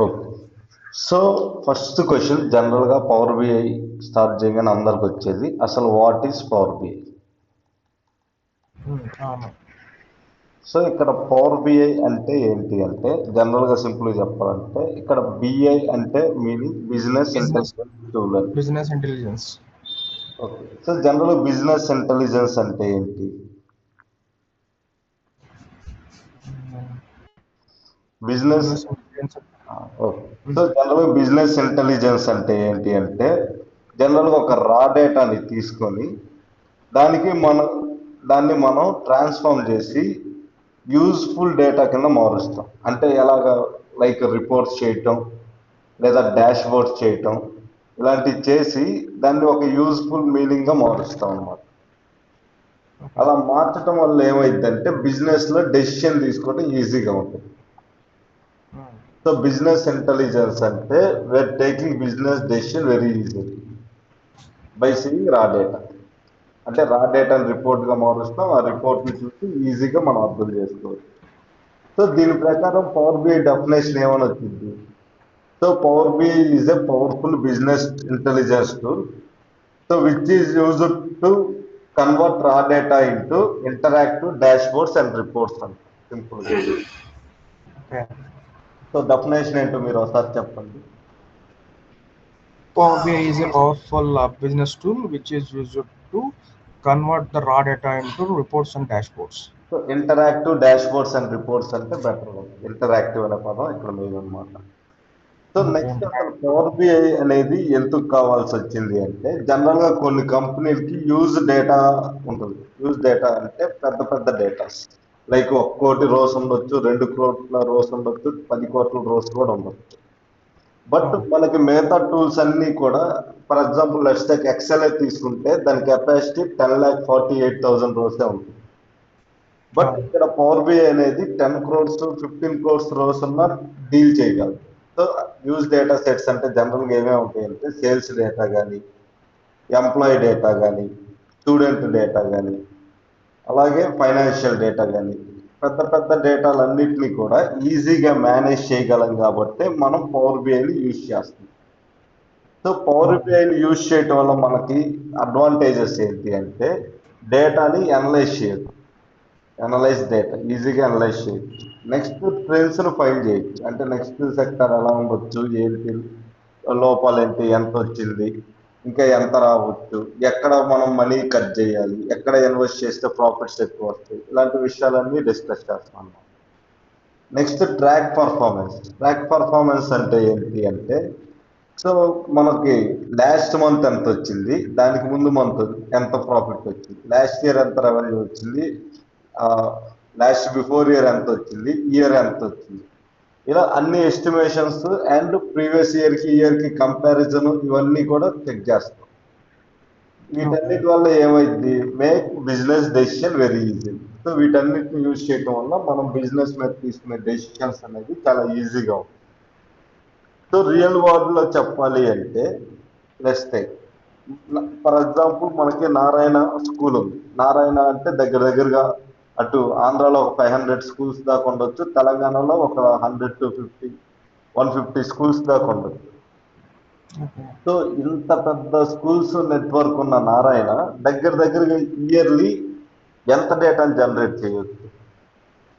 Okay. So first question జనరల్గా power BI start చేయగానే అందరికి వచ్చేది అసలు వాట్ ఈస్ పవర్ బిఐ. అవును. సో ఇక్కడ పవర్ బిఐ అంటే ఏంటి అంటే జనరల్గా సింపుల్గా చెప్పాలంటే ఇక్కడ బిఐ అంటే meaning business business intelligence tool అని. Business intelligence. Okay. So general business intelligence అంటే ఏంటి? Business business intelligence. Okay. So general business intelligence అంటే ఏంటి అంటే జనరల్గా ఒక రా డేటాని తీసుకొని దానికి దాన్ని మనం ట్రాన్స్ఫార్మ్ చేసి యూజ్ఫుల్ డేటా కింద మారుస్తాం. అంటే ఎలాగా, లైక్ రిపోర్ట్స్ చేయటం లేదా డాష్ బోర్డ్స్ చేయటం ఇలాంటివి చేసి దాన్ని ఒక యూజ్ఫుల్ మీనింగ్గా మారుస్తాం అన్నమాట. అలా మార్చడం వల్ల ఏమైందంటే బిజినెస్లో డెసిషన్ తీసుకోవడం ఈజీగా ఉంటుంది. సో బిజినెస్ ఇంటెలిజెన్స్ అంటే we're taking business decision very easy by seeing raw data. అంటే రా డేటాని రిపోర్ట్గా మారుస్తాం, ఆ రిపోర్ట్ని చూసి ఈజీగా మనం అర్థం చేసుకోవచ్చు. సో దీని ప్రకారం పవర్ బిఐ డెఫినేషన్ ఏమని వచ్చింది? So Power BI is a powerful business intelligence tool so which is used to convert raw data into interactive dashboards and reports అంట సింపుల్గా. ఓకే. సో డెఫినేషన్ ఏంటో మీరు ఒకసారి చెప్పండి. Power BI is a powerful business tool which is used to convert the raw data into reports and dashboards. So interactive dashboards and reports అంటే better. Interactive అనే పదం ఇక్కడ మెయిన్ అనమాట. So next అసలు పవర్ బిఐ అనేది ఎందుకు కావాల్సి వచ్చింది అంటే జనరల్గా కొన్ని కంపెనీలకి యూజ్ డేటా ఉంటుంది. యూజ్ డేటా అంటే పెద్ద పెద్ద డేటాస్ లైక్ 1 కోటి రోస్ ఉండొచ్చు, 2 కోట్ల రోస్ ఉండొచ్చు, 10 కోట్ల రోస్ కూడా ఉండొచ్చు. బట్ మనకి మిగతా టూల్స్ అన్నీ కూడా for example let's take Excel తీసుకుంటే దాని కెపాసిటీ 10,48,000 రోసే ఉంటుంది. బట్ ఇక్కడ పవర్ బిఐ అనేది 10 crores 15 crores రోస్ ఉన్న డీల్ చేయగలదు. సో యూజ్ డేటా సెట్స్ అంటే జనరల్గా ఏమేమి ఉంటాయంటే సేల్స్ డేటా కానీ, ఎంప్లాయీ డేటా కానీ, స్టూడెంట్ డేటా కానీ, అలాగే ఫైనాన్షియల్ డేటా కానీ, పెద్ద పెద్ద డేటాలన్నింటినీ కూడా ఈజీగా మేనేజ్ చేయగలం కాబట్టి మనం పవర్ బిఐని యూజ్ చేస్తాం. సో పవర్ బిఐని యూజ్ చేయటం వల్ల మనకి అడ్వాంటేజెస్ ఏంటి అంటే డేటాని అనలైజ్ డేటా ఈజీగా అనలైజ్ చేయొచ్చు. నెక్స్ట్ ట్రెండ్స్ను ఫైండ్ చేయొచ్చు. అంటే నెక్స్ట్ సెక్టర్ ఎలా ఉండొచ్చు, ఏంటి లోపాలు ఏంటి, ఎంత వచ్చింది, ఇంకా ఎంత రావచ్చు, ఎక్కడ మనం మనీ కట్ చేయాలి, ఎక్కడ ఇన్వెస్ట్ చేస్తే ప్రాఫిట్స్ ఎక్కువ వస్తాయి, ఇలాంటి విషయాలన్నీ డిస్కస్ చేస్తాం. నెక్స్ట్ ట్రాక్ పర్ఫార్మెన్స్ అంటే ఏంటి అంటే సో మనకి లాస్ట్ మంత్ ఎంత వచ్చింది, దానికి ముందు మంత్ ఎంత ప్రాఫిట్ వచ్చింది, లాస్ట్ ఇయర్ ఎంత రెవెన్యూ వచ్చింది, లాస్ట్ బిఫోర్ ఇయర్ ఎంత వచ్చింది, ఇయర్ ఎంత వచ్చింది, ఇలా అన్ని ఎస్టిమేషన్స్ అండ్ ప్రీవియస్ ఇయర్కి కంపారిజన్ ఇవన్నీ కూడా చెక్ చేస్తాం. వీటన్నిటి వల్ల ఏమైంది, make business decision very easy. So వీటన్నిటిని యూజ్ చేయడం వల్ల మనం బిజినెస్ మీద తీసుకునే డెసిషన్స్ అనేది చాలా ఈజీగా ఉంటుంది. సో రియల్ వరల్డ్లో చెప్పాలి అంటే లెట్స్ టేక్ ఫర్ ఎగ్జాంపుల్ మనకి నారాయణ స్కూల్ ఉంది. నారాయణ అంటే దగ్గరగా అటు ఆంధ్రాలో ఒక 500 స్కూల్స్ దాకా ఉండొచ్చు, తెలంగాణలో ఒక 100 to 150 స్కూల్స్ దాకా ఉండొచ్చు. సో ఇంత పెద్ద స్కూల్స్ నెట్వర్క్ ఉన్న నారాయణ దగ్గరగా ఇయర్లీ ఎంత డేటాను జనరేట్ చేయొచ్చు?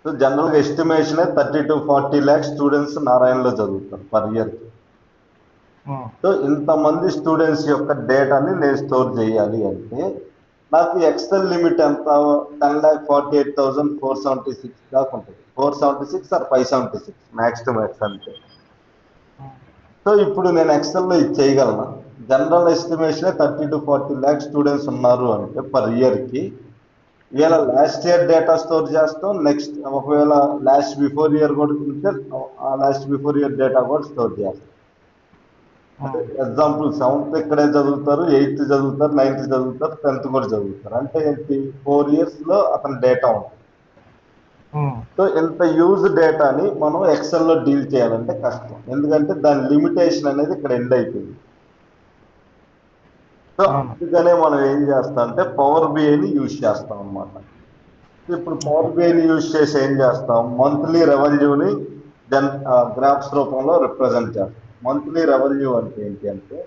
సో జనరల్గా ఎస్టిమేషన్ 30 to 40 lakhs స్టూడెంట్స్ నారాయణలో చదువుతారు పర్ ఇయర్. సో ఇంతమంది స్టూడెంట్స్ యొక్క డేటాని నేను స్టోర్ చేయాలి అంటే నాకు ఎక్సెల్ లిమిట్ ఎంత, 10,48,476 దాకా ఉంటుంది. 476 or 576 మ్యాక్స్ టు మ్యాక్స్ అంతే. సో ఇప్పుడు నేను ఎక్సెల్లో ఇది చేయగలను. General estimation 30 to 40 lakhs students ఉన్నారు అంటే పర్ ఇయర్కి ఇవాళ లాస్ట్ ఇయర్ డేటా స్టోర్ చేస్తాం. నెక్స్ట్ ఒకవేళ లాస్ట్ బిఫోర్ ఇయర్ కూడా ఉంటే ఆ లాస్ట్ బిఫోర్ ఇయర్ డేటా కూడా స్టోర్ చేస్తాం. ఎగ్జాంపుల్ 7th ఇక్కడే చదువుతారు, 8th చదువుతారు, 9th చదువుతారు, 10th కూడా చదువుతారు. అంటే ఏంటి 4 yearsలో అతని డేటా ఉంటుంది. సో ఇంత యూజ్ డేటాని మనం ఎక్సెల్లో డీల్ చేయాలంటే కష్టం, ఎందుకంటే దాని లిమిటేషన్ అనేది ఇక్కడ ఎండ్ అయిపోయింది. సో అందుకనే మనం ఏం చేస్తాం అంటే పవర్ బిఐని యూజ్ చేస్తాం అన్నమాట. ఇప్పుడు పవర్ బిఐని యూజ్ చేసి ఏం చేస్తాం, మంత్లీ రెవెన్యూని దెన్ గ్రాఫ్స్ రూపంలో రిప్రజెంట్ చేస్తాం. మంత్లీ రెవెన్యూ అంటే ఏంటి అంటే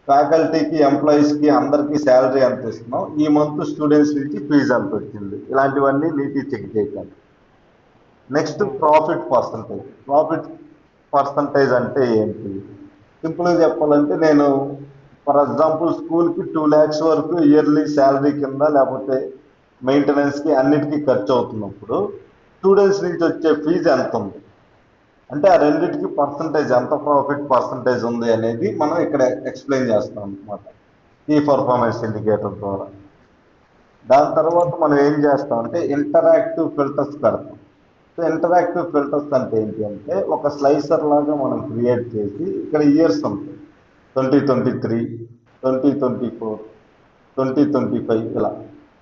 ఫ్యాకల్టీకి ఎంప్లాయీస్కి అందరికీ శాలరీ ఎంత ఇస్తున్నాం, ఈ మంత్ స్టూడెంట్స్ నుంచి ఫీజు ఎంత వచ్చింది, ఇలాంటివన్నీ నీటి చెక్ చేయడానికి. నెక్స్ట్ ప్రాఫిట్ పర్సంటేజ్ అంటే ఏంటి? సింపుల్గా చెప్పాలంటే నేను ఫర్ ఎగ్జాంపుల్ స్కూల్కి 2 lakhs వరకు ఇయర్లీ శాలరీ కింద లేకపోతే మెయింటెనెన్స్కి అన్నిటికీ ఖర్చు అవుతున్నప్పుడు స్టూడెంట్స్ నుంచి వచ్చే ఫీజు ఎంత ఉంది అంటే ఆ రెండింటికి పర్సంటేజ్ ఎంత ప్రాఫిట్ పర్సంటేజ్ ఉంది అనేది మనం ఇక్కడ ఎక్స్ప్లెయిన్ చేస్తాం అనమాట ఈ పర్ఫార్మెన్స్ ఇండికేటర్ ద్వారా. దాని తర్వాత మనం ఏం చేస్తామంటే ఇంటరాక్టివ్ ఫిల్టర్స్ పెడతాం. సో ఇంటరాక్టివ్ ఫిల్టర్స్ అంటే ఏంటి అంటే ఒక స్లైసర్ లాగా మనం క్రియేట్ చేసి ఇక్కడ ఇయర్స్ ఉంటాయి 2023, 2024, 2025 ఇలా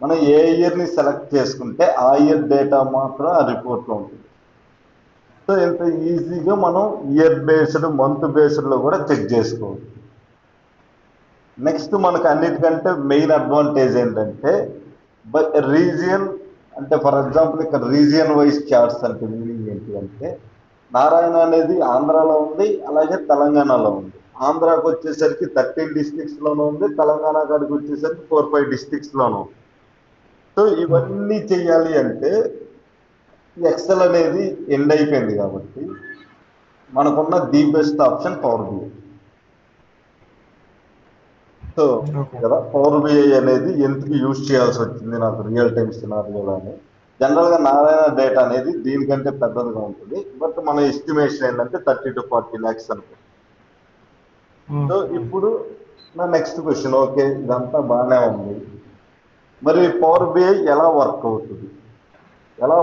మనం ఏ ఇయర్ని సెలెక్ట్ చేసుకుంటే ఆ ఇయర్ డేటా మాత్రం ఆ రిపోర్ట్లో ఉంటుంది. సో ఇంత ఈజీగా మనం ఇయర్ బేస్డ్ మంత్ బేస్డ్లో కూడా చెక్ చేసుకోవచ్చు. నెక్స్ట్ మనకు అన్నిటికంటే మెయిన్ అడ్వాంటేజ్ ఏంటంటే రీజియన్ అంటే ఫర్ ఎగ్జాంపుల్ ఇక్కడ రీజియన్ వైజ్ చార్ట్స్ అంటే మీనింగ్ ఏంటి అంటే నారాయణ అనేది ఆంధ్రాలో ఉంది, అలాగే తెలంగాణలో ఉంది. ఆంధ్రాకి వచ్చేసరికి 13 districtsలోనూ ఉంది, తెలంగాణ కాడికి వచ్చేసరికి 4-5 districtsలోనూ ఉంది. సో ఇవన్నీ చెయ్యాలి అంటే ఎక్సెల్ అనేది ఎండ్ అయిపోయింది కాబట్టి మనకున్న the best option Power BI. So కదా పవర్ బిఐ అనేది ఎందుకు యూజ్ చేయాల్సి వచ్చింది నాకు రియల్ టైమ్ సినారియోలో అని. జనరల్గా నారాయణ డేటా అనేది దీనికంటే పెద్దదిగా ఉంటుంది, బట్ మన ఎస్టిమేషన్ ఏంటంటే 30 to 40 lakhs అనుకో. సో ఇప్పుడు నా నెక్స్ట్ క్వశ్చన్, ఓకే ఇదంతా బాగానే ఉంది, మరి పవర్ బిఐ ఎలా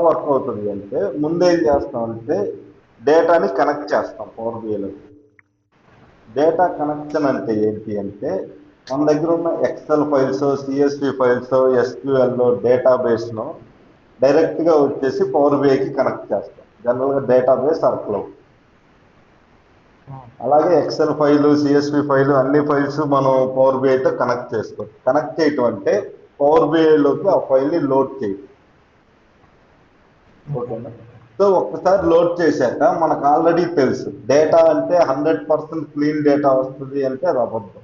వర్క్ అవుతుంది అంటే ముందేం చేస్తామంటే డేటాని కనెక్ట్ చేస్తాం పవర్ బిఐలో. డేటా కనెక్షన్ అంటే ఏంటి అంటే మన దగ్గర ఉన్న XL files, CSV files, SQL డేటాబేస్ను డైరెక్ట్గా వచ్చేసి పవర్ బిఐకి కనెక్ట్ చేస్తాం. జనరల్గా డేటాబేస్ ఆర్ క్లౌడ్. అలాగే ఎక్సెల్ ఫైలు, సిఎస్వి ఫైలు అన్ని ఫైల్స్ మనం పవర్ బిఐతో కనెక్ట్ చేసుకోవచ్చు. కనెక్ట్ చేయటం అంటే పవర్ బిఐలోకి ఆ ఫైల్ని లోడ్ చేయటం. ఓకేనా? సో ఒక్కసారి లోడ్ చేశాక మనకు ఆల్రెడీ తెలుసు డేటా అంటే 100% క్లీన్ డేటా వస్తుంది అంటే అది అబద్ధం.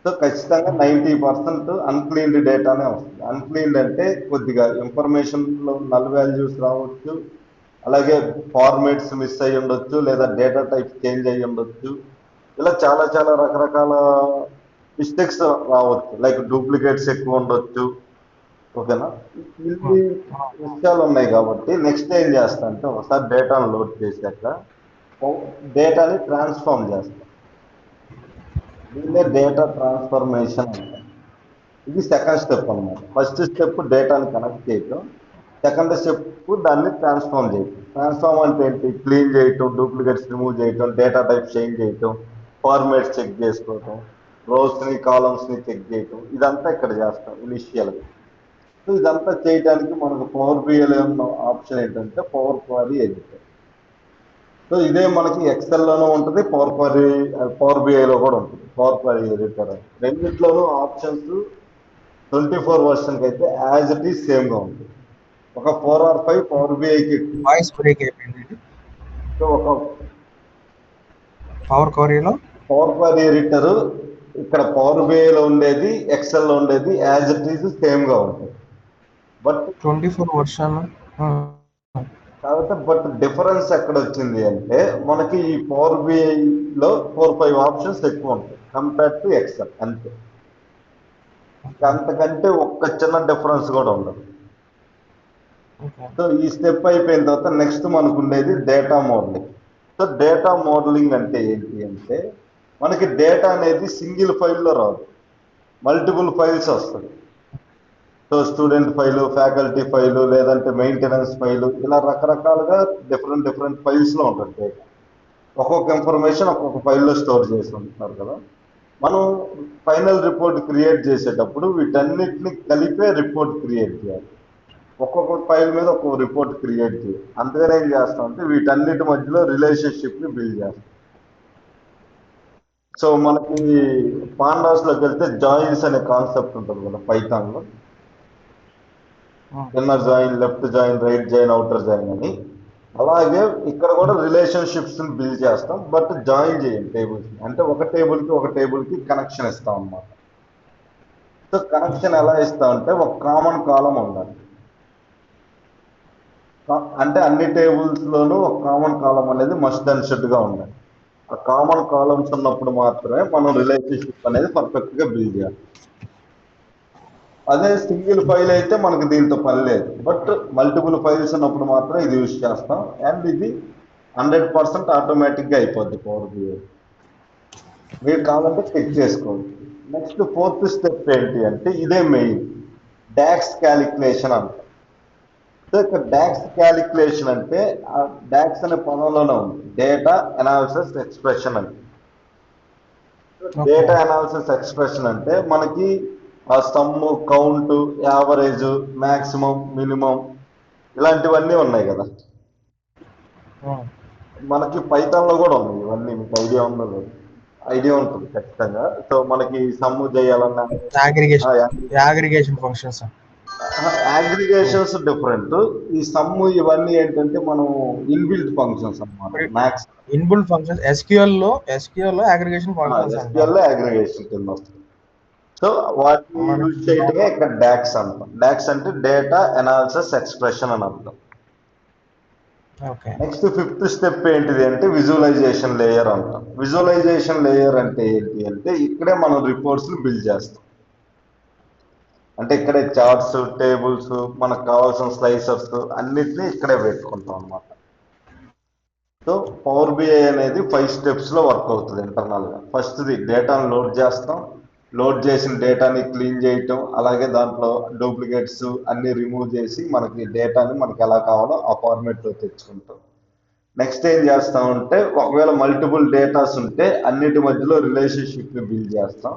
సో ఖచ్చితంగా 90% అన్క్లీన్డ్ డేటానే వస్తుంది. అన్క్లీన్డ్ అంటే కొద్దిగా ఇన్ఫర్మేషన్లో నల్ వాల్యూస్ రావచ్చు, అలాగే ఫార్మేట్స్ మిస్ అయ్యి ఉండొచ్చు, లేదా డేటా టైప్ చేంజ్ అయ్యి ఉండొచ్చు, ఇలా చాలా చాలా రకరకాల మిస్టేక్స్ రావచ్చు, లైక్ డూప్లికేట్స్ ఎక్కువ ఉండొచ్చు. ఓకేనా? ఇన్ని విషయాలు ఉన్నాయి కాబట్టి నెక్స్ట్ ఏం చేస్తా అంటే ఒకసారి డేటాను లోడ్ చేశాక డేటాని ట్రాన్స్ఫార్మ్ చేస్తాం. దీన్నే డేటా ట్రాన్స్ఫర్మేషన్ అంటాం. ఇది సెకండ్ స్టెప్ అన్నమాట. ఫస్ట్ స్టెప్ డేటాని కనెక్ట్ చేయటం, సెకండ్ స్టెప్ దాన్ని ట్రాన్స్ఫార్మ్ చేయటం. ట్రాన్స్ఫార్మ్ అంటే ఏంటి? క్లీన్ చేయటం, డూప్లికేట్స్ రిమూవ్ చేయటం, డేటా టైప్ చేంజ్ చేయటం, ఫార్మేట్స్ చెక్ చేసుకోవటం, రోస్ని కాలమ్స్ని చెక్ చేయటం, ఇదంతా ఇక్కడ చేస్తాం ఇనిషియల్గా. సో ఇదంతా చేయడానికి మనకు పవర్ బిఐలో ఉన్న ఆప్షన్ ఏంటంటే పవర్ క్వారీ ఎడిటర్. సో ఇదే మనకి ఎక్సెల్లోనూ ఉంటుంది, పవర్ బిఐలో కూడా ఉంటుంది పవర్ క్వారీ ఎడిటర్. రెండింటిలోనూ ఆప్షన్స్ 24 వర్షన్కి అయితే యాజ్ ఇట్ ఈస్ సేమ్గా ఉంటుంది. ఒక 4 or 5 పవర్ బిఐకి వాయిస్ బ్రేక్ అయిపోయింది. సో ఒక పవర్ క్వారీ ఎడిటర్ ఇక్కడ పవర్ బిఐలో ఉండేది, ఎక్సెల్లో ఉండేది యాజ్ ఇట్ ఈస్ సేమ్గా ఉంటుంది. బట్ 24 వర్షన్ కాబట్టి బట్ డిఫరెన్స్ ఎక్కడ వచ్చింది అంటే మనకి ఈ పవర్ బిఐలో 4-5 ఆప్షన్స్ ఎక్కువ ఉంటాయి కంపేర్ టు ఎక్సెల్. అంతే, అంతకంటే ఒక్క చిన్న డిఫరెన్స్ కూడా ఉండదు. సో ఈ స్టెప్ అయిపోయిన తర్వాత నెక్స్ట్ మనకు ఉండేది data modelling. So data modelling అంటే ఏంటి అంటే మనకి డేటా అనేది సింగిల్ ఫైల్లో రాదు, మల్టిపుల్ ఫైల్స్ వస్తుంది. So student file, faculty file, లేదంటే మెయింటెనెన్స్ ఫైలు, ఇలా రకరకాలుగా డిఫరెంట్ ఫైల్స్లో ఉంటుంది డేటా. ఒక్కొక్క ఇన్ఫర్మేషన్ ఒక్కొక్క ఫైల్లో స్టోర్ చేసి ఉంటున్నారు కదా. మనం ఫైనల్ రిపోర్ట్ క్రియేట్ చేసేటప్పుడు వీటన్నిటిని కలిపే రిపోర్ట్ క్రియేట్ చేయాలి. ఒక్కొక్క ఫైల్ మీద ఒక్కొక్క రిపోర్ట్ క్రియేట్ చేయాలి. అందుకనే ఏం చేస్తామంటే వీటన్నిటి మధ్యలో రిలేషన్షిప్ని బిల్డ్ చేస్తాం. సో మనకి పాండాస్లోకి వెళ్తే జాయిన్స్ అనే కాన్సెప్ట్ ఉంటుంది కదా పైథాన్లో. Inner join, left join, right join, outer join అని. అలాగే ఇక్కడ కూడా రిలేషన్షిప్స్ బిల్డ్ చేస్తాం, బట్ జాయిన్ చేయం టేబుల్స్. అంటే ఒక టేబుల్ కి కనెక్షన్ ఇస్తాం అన్నమాట. సో కనెక్షన్ ఎలా ఇస్తాం అంటే ఒక కామన్ కాలం ఉండాలి. అంటే అన్ని టేబుల్స్ లోనూ ఒక కామన్ కాలం అనేది మస్ట్ అండ్ షుడ్ గా ఉండాలి. ఆ కామన్ కాలమ్స్ ఉన్నప్పుడు మాత్రమే మనం రిలేషన్షిప్ అనేది పర్ఫెక్ట్ గా బిల్డ్ చేయాలి. అదే సింగిల్ ఫైల్ అయితే మనకు దీంతో పని లేదు, బట్ మల్టిపుల్ ఫైల్స్ ఉన్నప్పుడు మాత్రం ఇది యూజ్ చేస్తాం. అండ్ ఇది 100% ఆటోమేటిక్ గా అయిపోద్ది పవర్ బిఐ. మీరు కావాలంటే చెక్ చేసుకోవచ్చు. నెక్స్ట్ ఫోర్త్ స్టెప్ ఏంటి అంటే ఇదే మెయిన్, డాక్స్ క్యాలిక్యులేషన్ అంట. సో ఇక్కడ డాక్స్ క్యాలిక్యులేషన్ అంటే డాక్స్ అనే పదంలోనే ఉంది, డేటా అనాలిసిస్ ఎక్స్ప్రెషన్ అంటే. డేటా అనాలిసిస్ ఎక్స్ప్రెషన్ అంటే మనకి ఆ some, count, average, maximum, minimum ఇలాంటివన్నీ ఉన్నాయి కదా. మనకి పైథాన్ లో కూడా ఉన్నాయి ఇవన్నీ. మీకు ఐడియా ఉండదు, ఐడియా ఉంటుంది ఖచ్చితంగా. సో మనకి సమ్ చేయాలన్నా అగ్రిగేషన్ ఫంక్షన్స్, అగ్రిగేషన్స్ డిఫరెంట్. ఈ సమ్ ఇవన్నీ ఏంటంటే మనం ఇన్బిల్ట్ ఫంక్షన్స్ అన్నమాట. మ్యాక్స్ ఇన్బుల్ట్ ఫంక్షన్స్ ఎస్క్యూఎల్ లో అగ్రిగేషన్ ఫంక్షన్స్ ఎస్క్యూఎల్ లో అగ్రిగేషన్ కింద వస్తుంది. సో వాటిని యూజ్ చేయటమే ఇక్కడ డాక్స్ అంటాం. డాక్స్ అంటే డేటా అనాలిసిస్ ఎక్స్ప్రెషన్ అని అర్థం. నెక్స్ట్ ఫిఫ్త్ స్టెప్ ఏంటిది అంటే విజువలైజేషన్ లేయర్ అంటాం. విజువలైజేషన్ లేయర్ అంటే ఏంటి అంటే ఇక్కడే మనం రిపోర్ట్స్ బిల్డ్ చేస్తాం. అంటే ఇక్కడే చార్ట్స్, టేబుల్స్, మనకు కావాల్సిన స్లైసర్స్ అన్నిటినీ ఇక్కడే పెట్టుకుంటాం అన్నమాట. సో పవర్ బిఐ అనేది 5 స్టెప్స్ లో వర్క్ అవుతుంది ఇంటర్నల్ గా. ఫస్ట్ది డేటాను లోడ్ చేస్తాం, లోడ్ చేసిన డేటాని క్లీన్ చేయటం, అలాగే దాంట్లో డూప్లికేట్స్ అన్ని రిమూవ్ చేసి మనకి డేటాని మనకి ఎలా కావాలో ఆ ఫార్మేట్ లో తెచ్చుకుంటాం. నెక్స్ట్ ఏం చేస్తామంటే ఒకవేళ మల్టిపుల్ డేటాస్ ఉంటే అన్నిటి మధ్యలో రిలేషన్షిప్ ని బిల్డ్ చేస్తాం.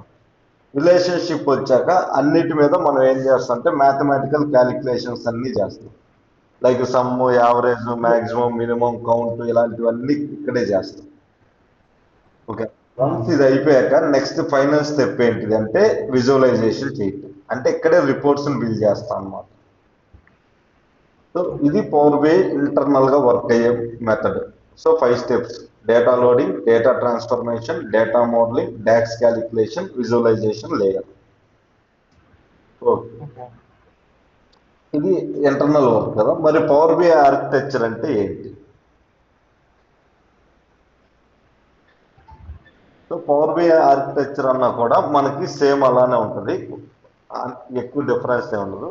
రిలేషన్షిప్ వచ్చాక అన్నిటి మీద మనం ఏం చేస్తాం అంటే మ్యాథమెటికల్ క్యాలిక్యులేషన్స్ అన్ని చేస్తాం. Like some, average, maximum, minimum, count ఇలాంటివన్నీ ఇక్కడే చేస్తాం. ఓకే, వన్స్ ఇది అయిపోయాక నెక్స్ట్ ఫైనల్ స్టెప్ ఏంటిది అంటే విజువలైజేషన్ చేయటం. అంటే ఇక్కడే రిపోర్ట్స్ బిల్డ్ చేస్తాం అన్నమాట. సో ఇది పవర్ బిఐ ఇంటర్నల్ గా వర్క్ అయ్యే method. So 5 steps: data loading, data transformation, data modelling, DAX calculation, visualisation layer. Okay, ఇది ఇంటర్నల్ వర్క్ కదా. మరి పవర్ బిఐ ఆర్కిటెక్చర్ అంటే ఏంటి? సో పవర్ బిఐ ఆర్కిటెక్చర్ అన్నా కూడా మనకి సేమ్ అలానే ఉంటుంది, ఎక్కువ డిఫరెన్స్ ఏ ఉండదు.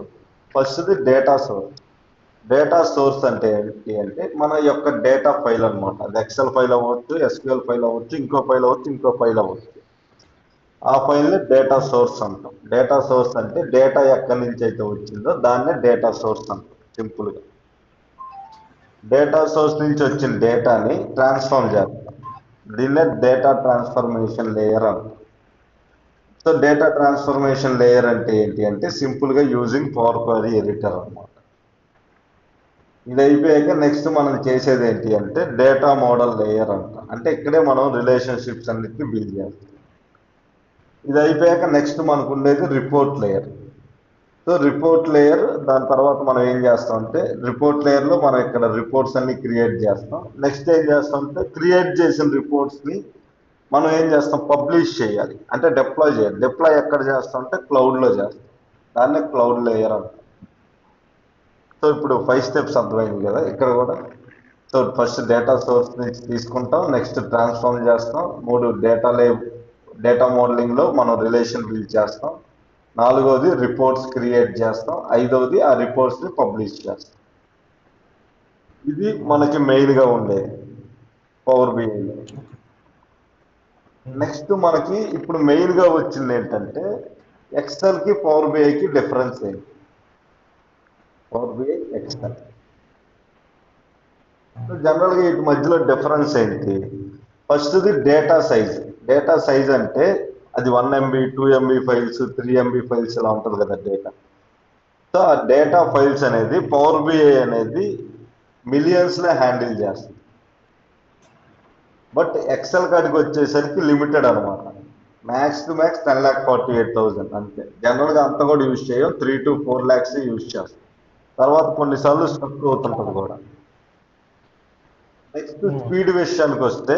ఫస్ట్ది డేటా సోర్స్. డేటా సోర్స్ అంటే ఏంటి అంటే మన యొక్క డేటా ఫైల్ అనమాట. అది ఎక్సెల్ ఫైల్ అవ్వచ్చు, ఎస్క్యూఎల్ ఫైల్ అవ్వచ్చు, ఇంకో ఫైల్ అవ్వచ్చు, ఇంకో ఫైల్ అవ్వచ్చు. ఆ ఫైల్ని డేటా సోర్స్ అంటాం. డేటా సోర్స్ అంటే డేటా ఎక్కడి నుంచి అయితే వచ్చిందో దాన్నే డేటా సోర్స్ అంటాం సింపుల్గా. డేటా సోర్స్ నుంచి వచ్చిన డేటాని ట్రాన్స్ఫార్మ్ చేస్తాం, దీన్నే డేటా ట్రాన్స్ఫర్మేషన్ లేయర్ అంటాం. సో డేటా ట్రాన్స్ఫర్మేషన్ లేయర్ అంటే ఏంటి అంటే సింపుల్గా యూజింగ్ పవర్ క్వరీ ఎడిటర్ అనమాట. ఇది అయిపోయాక నెక్స్ట్ మనం చేసేది ఏంటి అంటే డేటా మోడల్ లేయర్ అంట. అంటే ఇక్కడే మనం రిలేషన్షిప్స్ అన్నిటిని బిల్డ్ చేస్తాం. ఇది అయిపోయాక నెక్స్ట్ మనకు ఉండేది report layer. So report layer దాని తర్వాత మనం ఏం చేస్తాం అంటే రిపోర్ట్ లేయర్లో మనం ఇక్కడ రిపోర్ట్స్ అన్ని క్రియేట్ చేస్తాం. నెక్స్ట్ ఏం చేస్తాం అంటే క్రియేట్ చేసిన రిపోర్ట్స్ని మనం ఏం చేస్తాం పబ్లిష్ చేయాలి, అంటే డిప్లాయ్ చేయాలి. డిప్లాయ్ ఎక్కడ చేస్తాం అంటే క్లౌడ్లో చేస్తాం, దాన్నే క్లౌడ్ లేయర్ అంటాం. సో ఇప్పుడు 5 స్టెప్స్ అర్థమైంది కదా ఇక్కడ కూడా. సో ఫస్ట్ డేటా సోర్స్ నుంచి తీసుకుంటాం, నెక్స్ట్ ట్రాన్స్ఫార్మ్ చేస్తాం, 3 డేటా మోడలింగ్లో మనం రిలేషన్ బిల్డ్ చేస్తాం, 4వది రిపోర్ట్స్ క్రియేట్ చేస్తాం, 5వది ఆ రిపోర్ట్స్ని పబ్లిష్ చేస్తాం. ఇది మనకి మెయిన్గా ఉండేది పవర్ బిఐలో. నెక్స్ట్ మనకి ఇప్పుడు మెయిన్గా వచ్చింది ఏంటంటే ఎక్సెల్కి పవర్ బిఐకి డిఫరెన్స్ ఏంటి? Power BI, Excel. జనరల్గా వీటి మధ్యలో డిఫరెన్స్ ఏంటి? ఫస్ట్ది డేటా సైజ్. డేటా సైజ్ అంటే అది 1 MB, 2 MB files, 3 MB files ఇలా ఉంటుంది కదా డేటా. సో ఆ డేటా ఫైల్స్ అనేది పవర్ బిఐ అనేది మిలియన్స్లో హ్యాండిల్ చేస్తుంది. బట్ ఎక్సెల్ కాడికి వచ్చేసరికి లిమిటెడ్ అనమాట. మ్యాక్స్ టు మ్యాక్స్ 10,48,000 అంతే. జనరల్గా అంత కూడా యూజ్ చేయం, 3 to 4 lakhs యూజ్ చేస్తాం. తర్వాత కొన్నిసార్లు స్ట్రక్ అవుతుంటుంది కూడా. నెక్స్ట్ స్పీడ్ విషయానికి వస్తే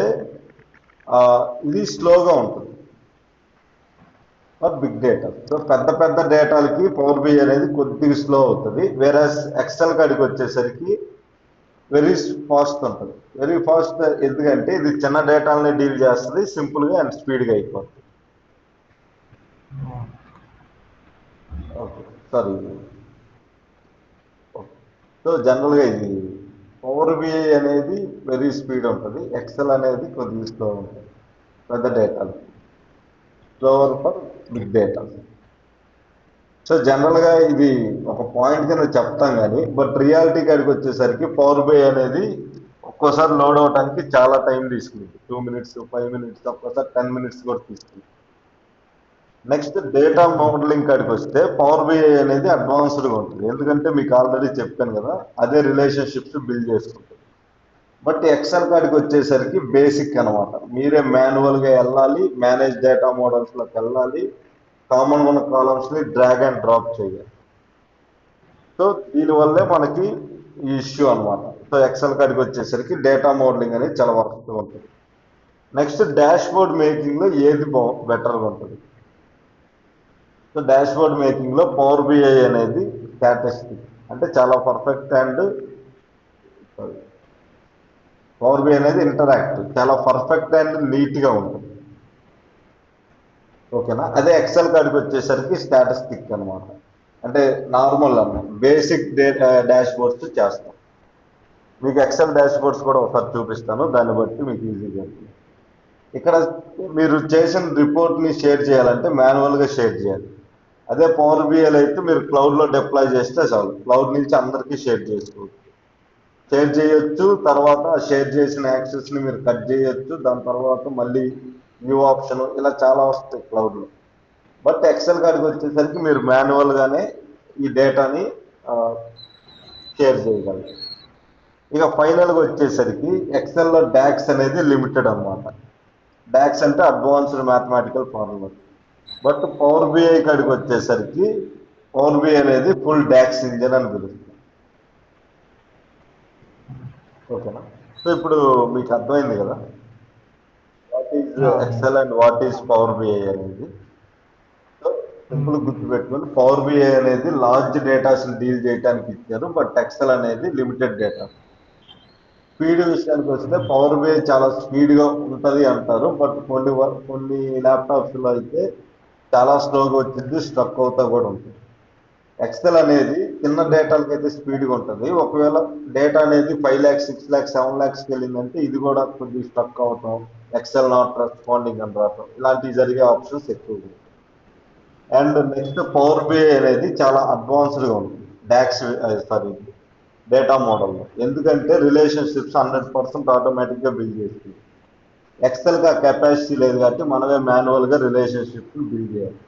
ఇది స్లోగా ఉంటుంది ఫర్ బిగ్ డేటా. సో పెద్ద పెద్ద డేటాలకి పవర్ బిఐ అనేది కొద్దిగా స్లో అవుతుంది, వేరే ఎక్సెల్ కాడికి వచ్చేసరికి వెరీ ఫాస్ట్ ఉంటుంది. వెరీ ఫాస్ట్ ఎందుకంటే ఇది చిన్న డేటాలని డీల్ చేస్తుంది, సింపుల్గా అండ్ స్పీడ్గా అయిపోతుంది. Okay sorry. సో జనరల్గా ఇది పవర్ బిఐ అనేది వెరీ స్పీడ్ ఉంటుంది, ఎక్సెల్ అనేది కొద్దిగా స్లో ఉంటుంది పెద్ద డేటాలు, slower for big data. So జనరల్గా ఇది ఒక పాయింట్ కింద చెప్తాం కానీ బట్ రియాలిటీ కాడికి వచ్చేసరికి పవర్ బిఐ అనేది ఒక్కోసారి లోడ్ అవడానికి చాలా టైం తీసుకుంది, 2 minutes 5 minutes, ఒక్కోసారి 10 minutes కూడా తీసుకుంది. నెక్స్ట్ డేటా మోడలింగ్ కాడికి వస్తే పవర్ బిఐ అనేది అడ్వాన్స్డ్గా ఉంటుంది, ఎందుకంటే మీకు ఆల్రెడీ చెప్పాను కదా అదే రిలేషన్షిప్స్ బిల్డ్ చేసుకుంటుంది. బట్ ఎక్సెల్ కాడికి వచ్చేసరికి బేసిక్ అనమాట, మీరే మాన్యువల్గా వెళ్ళాలి, మేనేజ్ డేటా మోడల్స్లోకి వెళ్ళాలి, కామన్ ఉన్న కాలమ్స్ని డ్రాగ్ అండ్ డ్రాప్ చేయాలి. సో దీనివల్లే మనకి ఈ ఇష్యూ అనమాట. సో ఎక్సెల్ కాడికి వచ్చేసరికి డేటా మోడలింగ్ అనేది చాలా వర్క్ ఉంటుంది. నెక్స్ట్ డాష్ బోర్డ్ మేకింగ్లో ఏది బెటర్గా ఉంటుంది? సో డాష్ బోర్డ్ మేకింగ్లో పవర్ బిఐ అనేది స్టాటిస్టిక్ అంటే చాలా పర్ఫెక్ట్ అండ్ పవర్ బిఐ అనేది ఇంటరాక్టివ్, చాలా పర్ఫెక్ట్ అండ్ నీట్గా ఉంటుంది. ఓకేనా? అదే ఎక్సెల్ కాడికి వచ్చేసరికి స్టాటిస్టిక్ అనమాట, అంటే నార్మల్ అన్నమాట, బేసిక్ డాష్ బోర్డ్స్ చేస్తాం. మీకు ఎక్సెల్ డాష్ బోర్డ్స్ కూడా ఒకసారి చూపిస్తాను, దాన్ని బట్టి మీకు ఈజీగా ఉంటుంది. ఇక్కడ మీరు చేసిన రిపోర్ట్ని షేర్ చేయాలంటే మాన్యువల్గా షేర్ చేయాలి. అదే పవర్ బిఐలో అయితే మీరు క్లౌడ్లో డిప్లాయ్ చేస్తే చాలు, క్లౌడ్ నుంచి అందరికీ షేర్ చేసుకోవచ్చు, షేర్ చేయొచ్చు. తర్వాత షేర్ చేసిన యాక్సెస్ని మీరు కట్ చేయొచ్చు, దాని తర్వాత మళ్ళీ వ్యూ ఆప్షన్ ఇలా చాలా వస్తాయి క్లౌడ్లో. బట్ ఎక్సెల్ కాడికి వచ్చేసరికి మీరు మాన్యువల్గానే ఈ డేటాని షేర్ చేయగలరు. ఇక ఫైనల్గా వచ్చేసరికి ఎక్సెల్లో డాక్స్ అనేది లిమిటెడ్ అనమాట. డాక్స్ అంటే advanced mathematical formula. But Power BI కాడికి వచ్చేసరికి పవర్ బిఐ అనేది ఫుల్ డాక్స్ ఇంజన్ అని పిలుస్తుంది. ఓకేనా? సో ఇప్పుడు మీకు అర్థమైంది కదా what is Excel and what is Power BI అనేది. సో సింపుల్ గుర్తుపెట్టుకొని పవర్ బిఐ అనేది లార్జ్ డేటాస్ని డీల్ చేయడానికి ఇచ్చారు, బట్ ఎక్సెల్ అనేది లిమిటెడ్ డేటా. స్పీడ్ విషయానికి వస్తే పవర్ బిఐ చాలా స్పీడ్గా ఉంటుంది అంటారు, బట్ కొన్ని ల్యాప్టాప్స్లో అయితే చాలా స్లోగా వచ్చింది, స్ట్రక్ అవుతా కూడా ఉంటుంది. ఎక్సెల్ అనేది చిన్న డేటాలకి అయితే స్పీడ్గా ఉంటుంది, ఒకవేళ డేటా అనేది 5 lakhs 6 lakhs 7 lakhsకి వెళ్ళిందంటే ఇది కూడా కొద్దిగా స్ట్రక్ అవటం, ఎక్సెల్ నాట్ రెస్పాండింగ్ అని రావటం, ఇలాంటివి జరిగే ఆప్షన్స్ ఎక్కువగా. అండ్ నెక్స్ట్ పవర్ బిఐ అనేది చాలా అడ్వాన్స్డ్గా ఉంటుంది డేటా మోడల్లో, ఎందుకంటే రిలేషన్షిప్స్ 100% ఆటోమేటిక్గా బిల్డ్ చేస్తుంది. ఎక్సెల్కి ఆ కెపాసిటీ లేదు కాబట్టి మనమే మాన్యువల్గా రిలేషన్షిప్ని బిల్డ్ చేయాలి.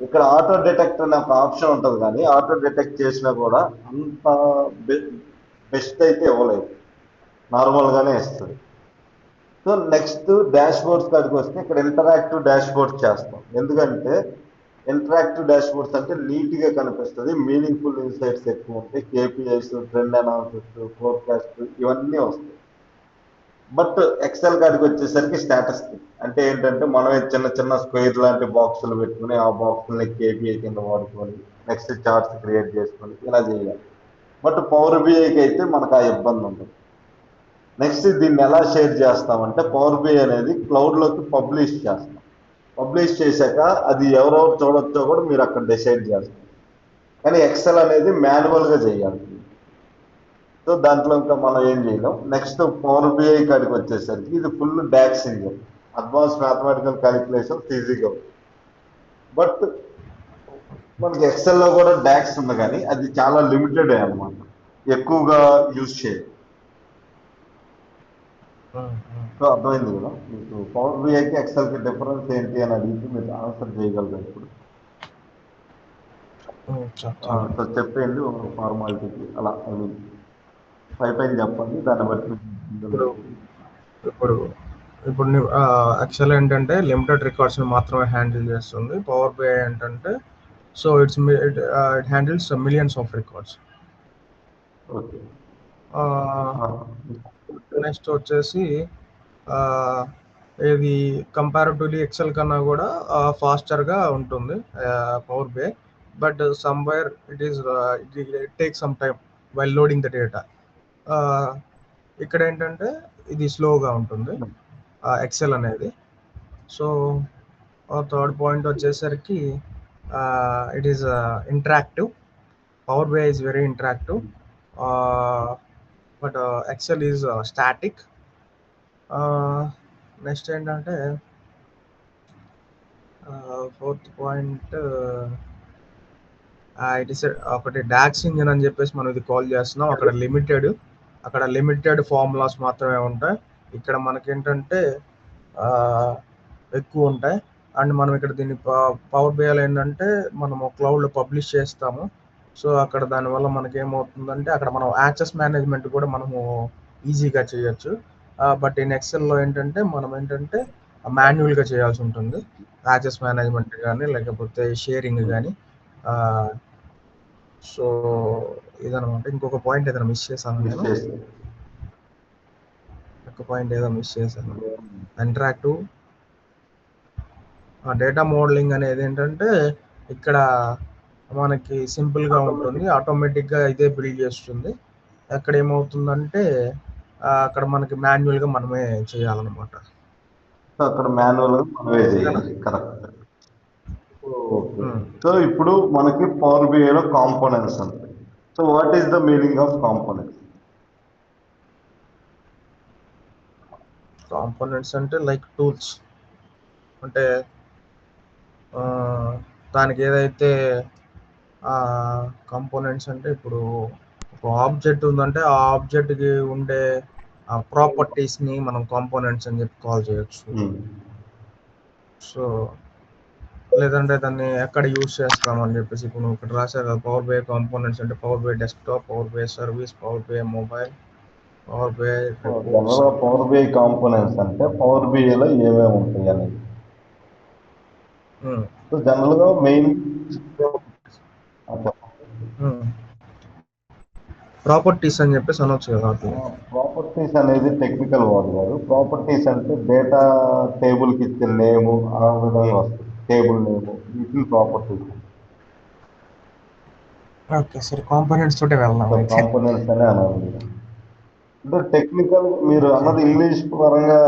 ఇక్కడ ఆటో డిటెక్ట్ అనే ఒక ఆప్షన్ ఉంటుంది, కానీ ఆటో డిటెక్ట్ చేసినా కూడా అంత బెస్ట్ అయితే ఇవ్వలేదు, నార్మల్గానే ఇస్తుంది. సో నెక్స్ట్ డాష్ బోర్డ్స్ కాడికి వస్తే ఇక్కడ ఇంటరాక్టివ్ డాష్ బోర్డ్స్ చేస్తాం, ఎందుకంటే ఇంటరాక్టివ్ డాష్ బోర్డ్స్ అంటే నీట్గా కనిపిస్తుంది, మీనింగ్ఫుల్ ఇన్సైట్స్ ఎక్కువ ఉంటాయి, కేపీఐస్, ట్రెండ్ అనాలిసిస్, ఫోర్కాస్ట్ ఇవన్నీ వస్తాయి. బట్ ఎక్సెల్ కాడికి వచ్చేసరికి స్టాటిస్టిక్ అంటే ఏంటంటే మనమే చిన్న చిన్న స్క్వేర్ లాంటి బాక్సులు పెట్టుకుని ఆ బాక్సులని కేపీఐ కింద వాడుకొని నెక్స్ట్ చార్ట్స్ క్రియేట్ చేసుకొని ఇలా చేయాలి. బట్ పవర్ బిఐకి అయితే మనకు ఆ ఇబ్బంది ఉంటుంది. నెక్స్ట్ దీన్ని ఎలా షేర్ చేస్తామంటే పవర్ బిఐ అనేది క్లౌడ్లోకి పబ్లిష్ చేస్తాం, పబ్లిష్ చేశాక అది ఎవరెవరు చూడొచ్చో కూడా మీరు అక్కడ డిసైడ్ చేస్తారు, కానీ ఎక్సెల్ అనేది మాన్యువల్గా చేయాలి. సో దాంట్లో ఇంకా మనం ఏం చేయలేం. నెక్స్ట్ పవర్ బిఐ కాడికి వచ్చేసరికి ఇది full DAX engine, advance mathematical calculations ఈజీగా అవుతుంది. బట్ మనకి ఎక్సెల్లో కూడా డాక్స్ ఉంది, కానీ అది చాలా లిమిటెడ్ అనమాట, ఎక్కువగా యూజ్ చేయాలి. సో అర్థమైంది కదా మీకు పవర్ బిఐకి ఎక్సెల్కి డిఫరెన్స్ ఏంటి అని అడిగితే మీరు ఆన్సర్ చేయగలరు ఇప్పుడు. సో చెప్పేయండి ఒక ఫార్మాలిటీకి అలా, ఐ మీన్ పైపైన చెప్పండి, దాన్ని బట్టి ఇప్పుడు ఎక్సెల్ ఏంటంటే లిమిటెడ్ రికార్డ్స్ని మాత్రమే హ్యాండిల్ చేస్తుంది, పవర్ బిఐ ఏంటంటే so it handles millions of records. Okay next వచ్చేసి ఇది కంపారిటివ్లీ ఎక్సెల్ కన్నా కూడా ఫాస్టర్గా ఉంటుంది Power BI, but somewhere it take some time while loading the data. ఇక్కడ ఏంటంటే ఇది స్లోగా ఉంటుంది ఎక్సెల్ అనేది. సో థర్డ్ పాయింట్ వచ్చేసరికి it is interactive. Power BI is very interactive, but Excel is static. Next ఏంటంటే ఫోర్త్ పాయింట్ ఇట్ ఈస్ ఒకటి DAX engine అని చెప్పేసి మనం ఇది కాల్ చేస్తున్నాం. అక్కడ లిమిటెడ్ ఫార్ములాస్ మాత్రమే ఉంటాయి. ఇక్కడ మనకేంటంటే ఎక్కువ ఉంటాయి. అండ్ మనం ఇక్కడ దీన్ని పవర్ బిఐలో ఏంటంటే మనము క్లౌడ్లో పబ్లిష్ చేస్తాము. సో అక్కడ దానివల్ల మనకి ఏమవుతుందంటే అక్కడ మనం యాక్సెస్ మేనేజ్మెంట్ కూడా మనము ఈజీగా చేయొచ్చు. బట్ ఇన్ ఎక్సెల్లో ఏంటంటే మనం ఏంటంటే మాన్యువల్గా చేయాల్సి ఉంటుంది, యాక్సెస్ మేనేజ్మెంట్ కానీ లేకపోతే షేరింగ్ కానీ. సో ఇదనమాట. ఇంకొక పాయింట్ ఏదైనా మిస్ చేశాను నేను? ఒక పాయింట్ ఏదో మిస్ చేశాను. ఇంటరాక్టివ్ డేటా మోడలింగ్ అనేది ఏంటంటే ఇక్కడ మనకి సింపుల్గా ఉంటుంది, ఆటోమేటిక్గా ఇదే బిల్డ్ చేస్తుంది. అక్కడ ఏమవుతుందంటే అక్కడ మనకి మాన్యువల్గా మనమే చేయాలన్నమాట. అక్కడ మాన్యువల్గా మనమే చేయాలి. కరెక్ట్. సో ఇప్పుడు మనకి పవర్ బిఐలో కాంపోనెంట్స్ ఉంటాయి. So what is the meaning of components? Components అంటే లైక్ టూల్స్. అంటే దానికి ఏదైతే కాంపోనెంట్స్ అంటే ఇప్పుడు ఒక ఆబ్జెక్ట్ ఉందంటే ఆ ఆబ్జెక్ట్కి ఉండే ప్రాపర్టీస్ని మనం కాంపోనెంట్స్ అని చెప్పి కాల్ చేయొచ్చు. సో లేదంటే దాన్ని ఎక్కడ యూజ్ చేస్తామని చెప్పేసి ఇప్పుడు నువ్వు ఇక్కడ రాశారు కదా, పవర్ బై కాంపోనెంట్స్ అంటే power by desktop, power by service, power by mobile, power by reports. Power by components అంటే పవర్ బిఐలో ఏమేమి ఉంటాయి అనేది. సో జనరల్గా మెయిన్ ప్రాపర్టీస్ అని చెప్పేసి అనొచ్చు కదా. ప్రాపర్టీస్ అనేది టెక్నికల్ వర్డ్ కాదు. ప్రాపర్టీస్ అంటే డేటా టేబుల్కి ఇచ్చే నేము ఆ విధంగా వస్తుంది, టేబుల్ నేము, వీటిని ప్రాపర్టీస్. ఓకే సరే, కాంపోనెంట్స్ తోటే వెళ్దాం. కాంపోనెంట్స్ అనే అనాలి. అంటే టెక్నికల్ మీరు అన్నది ఇంగ్లీష్ పరంగా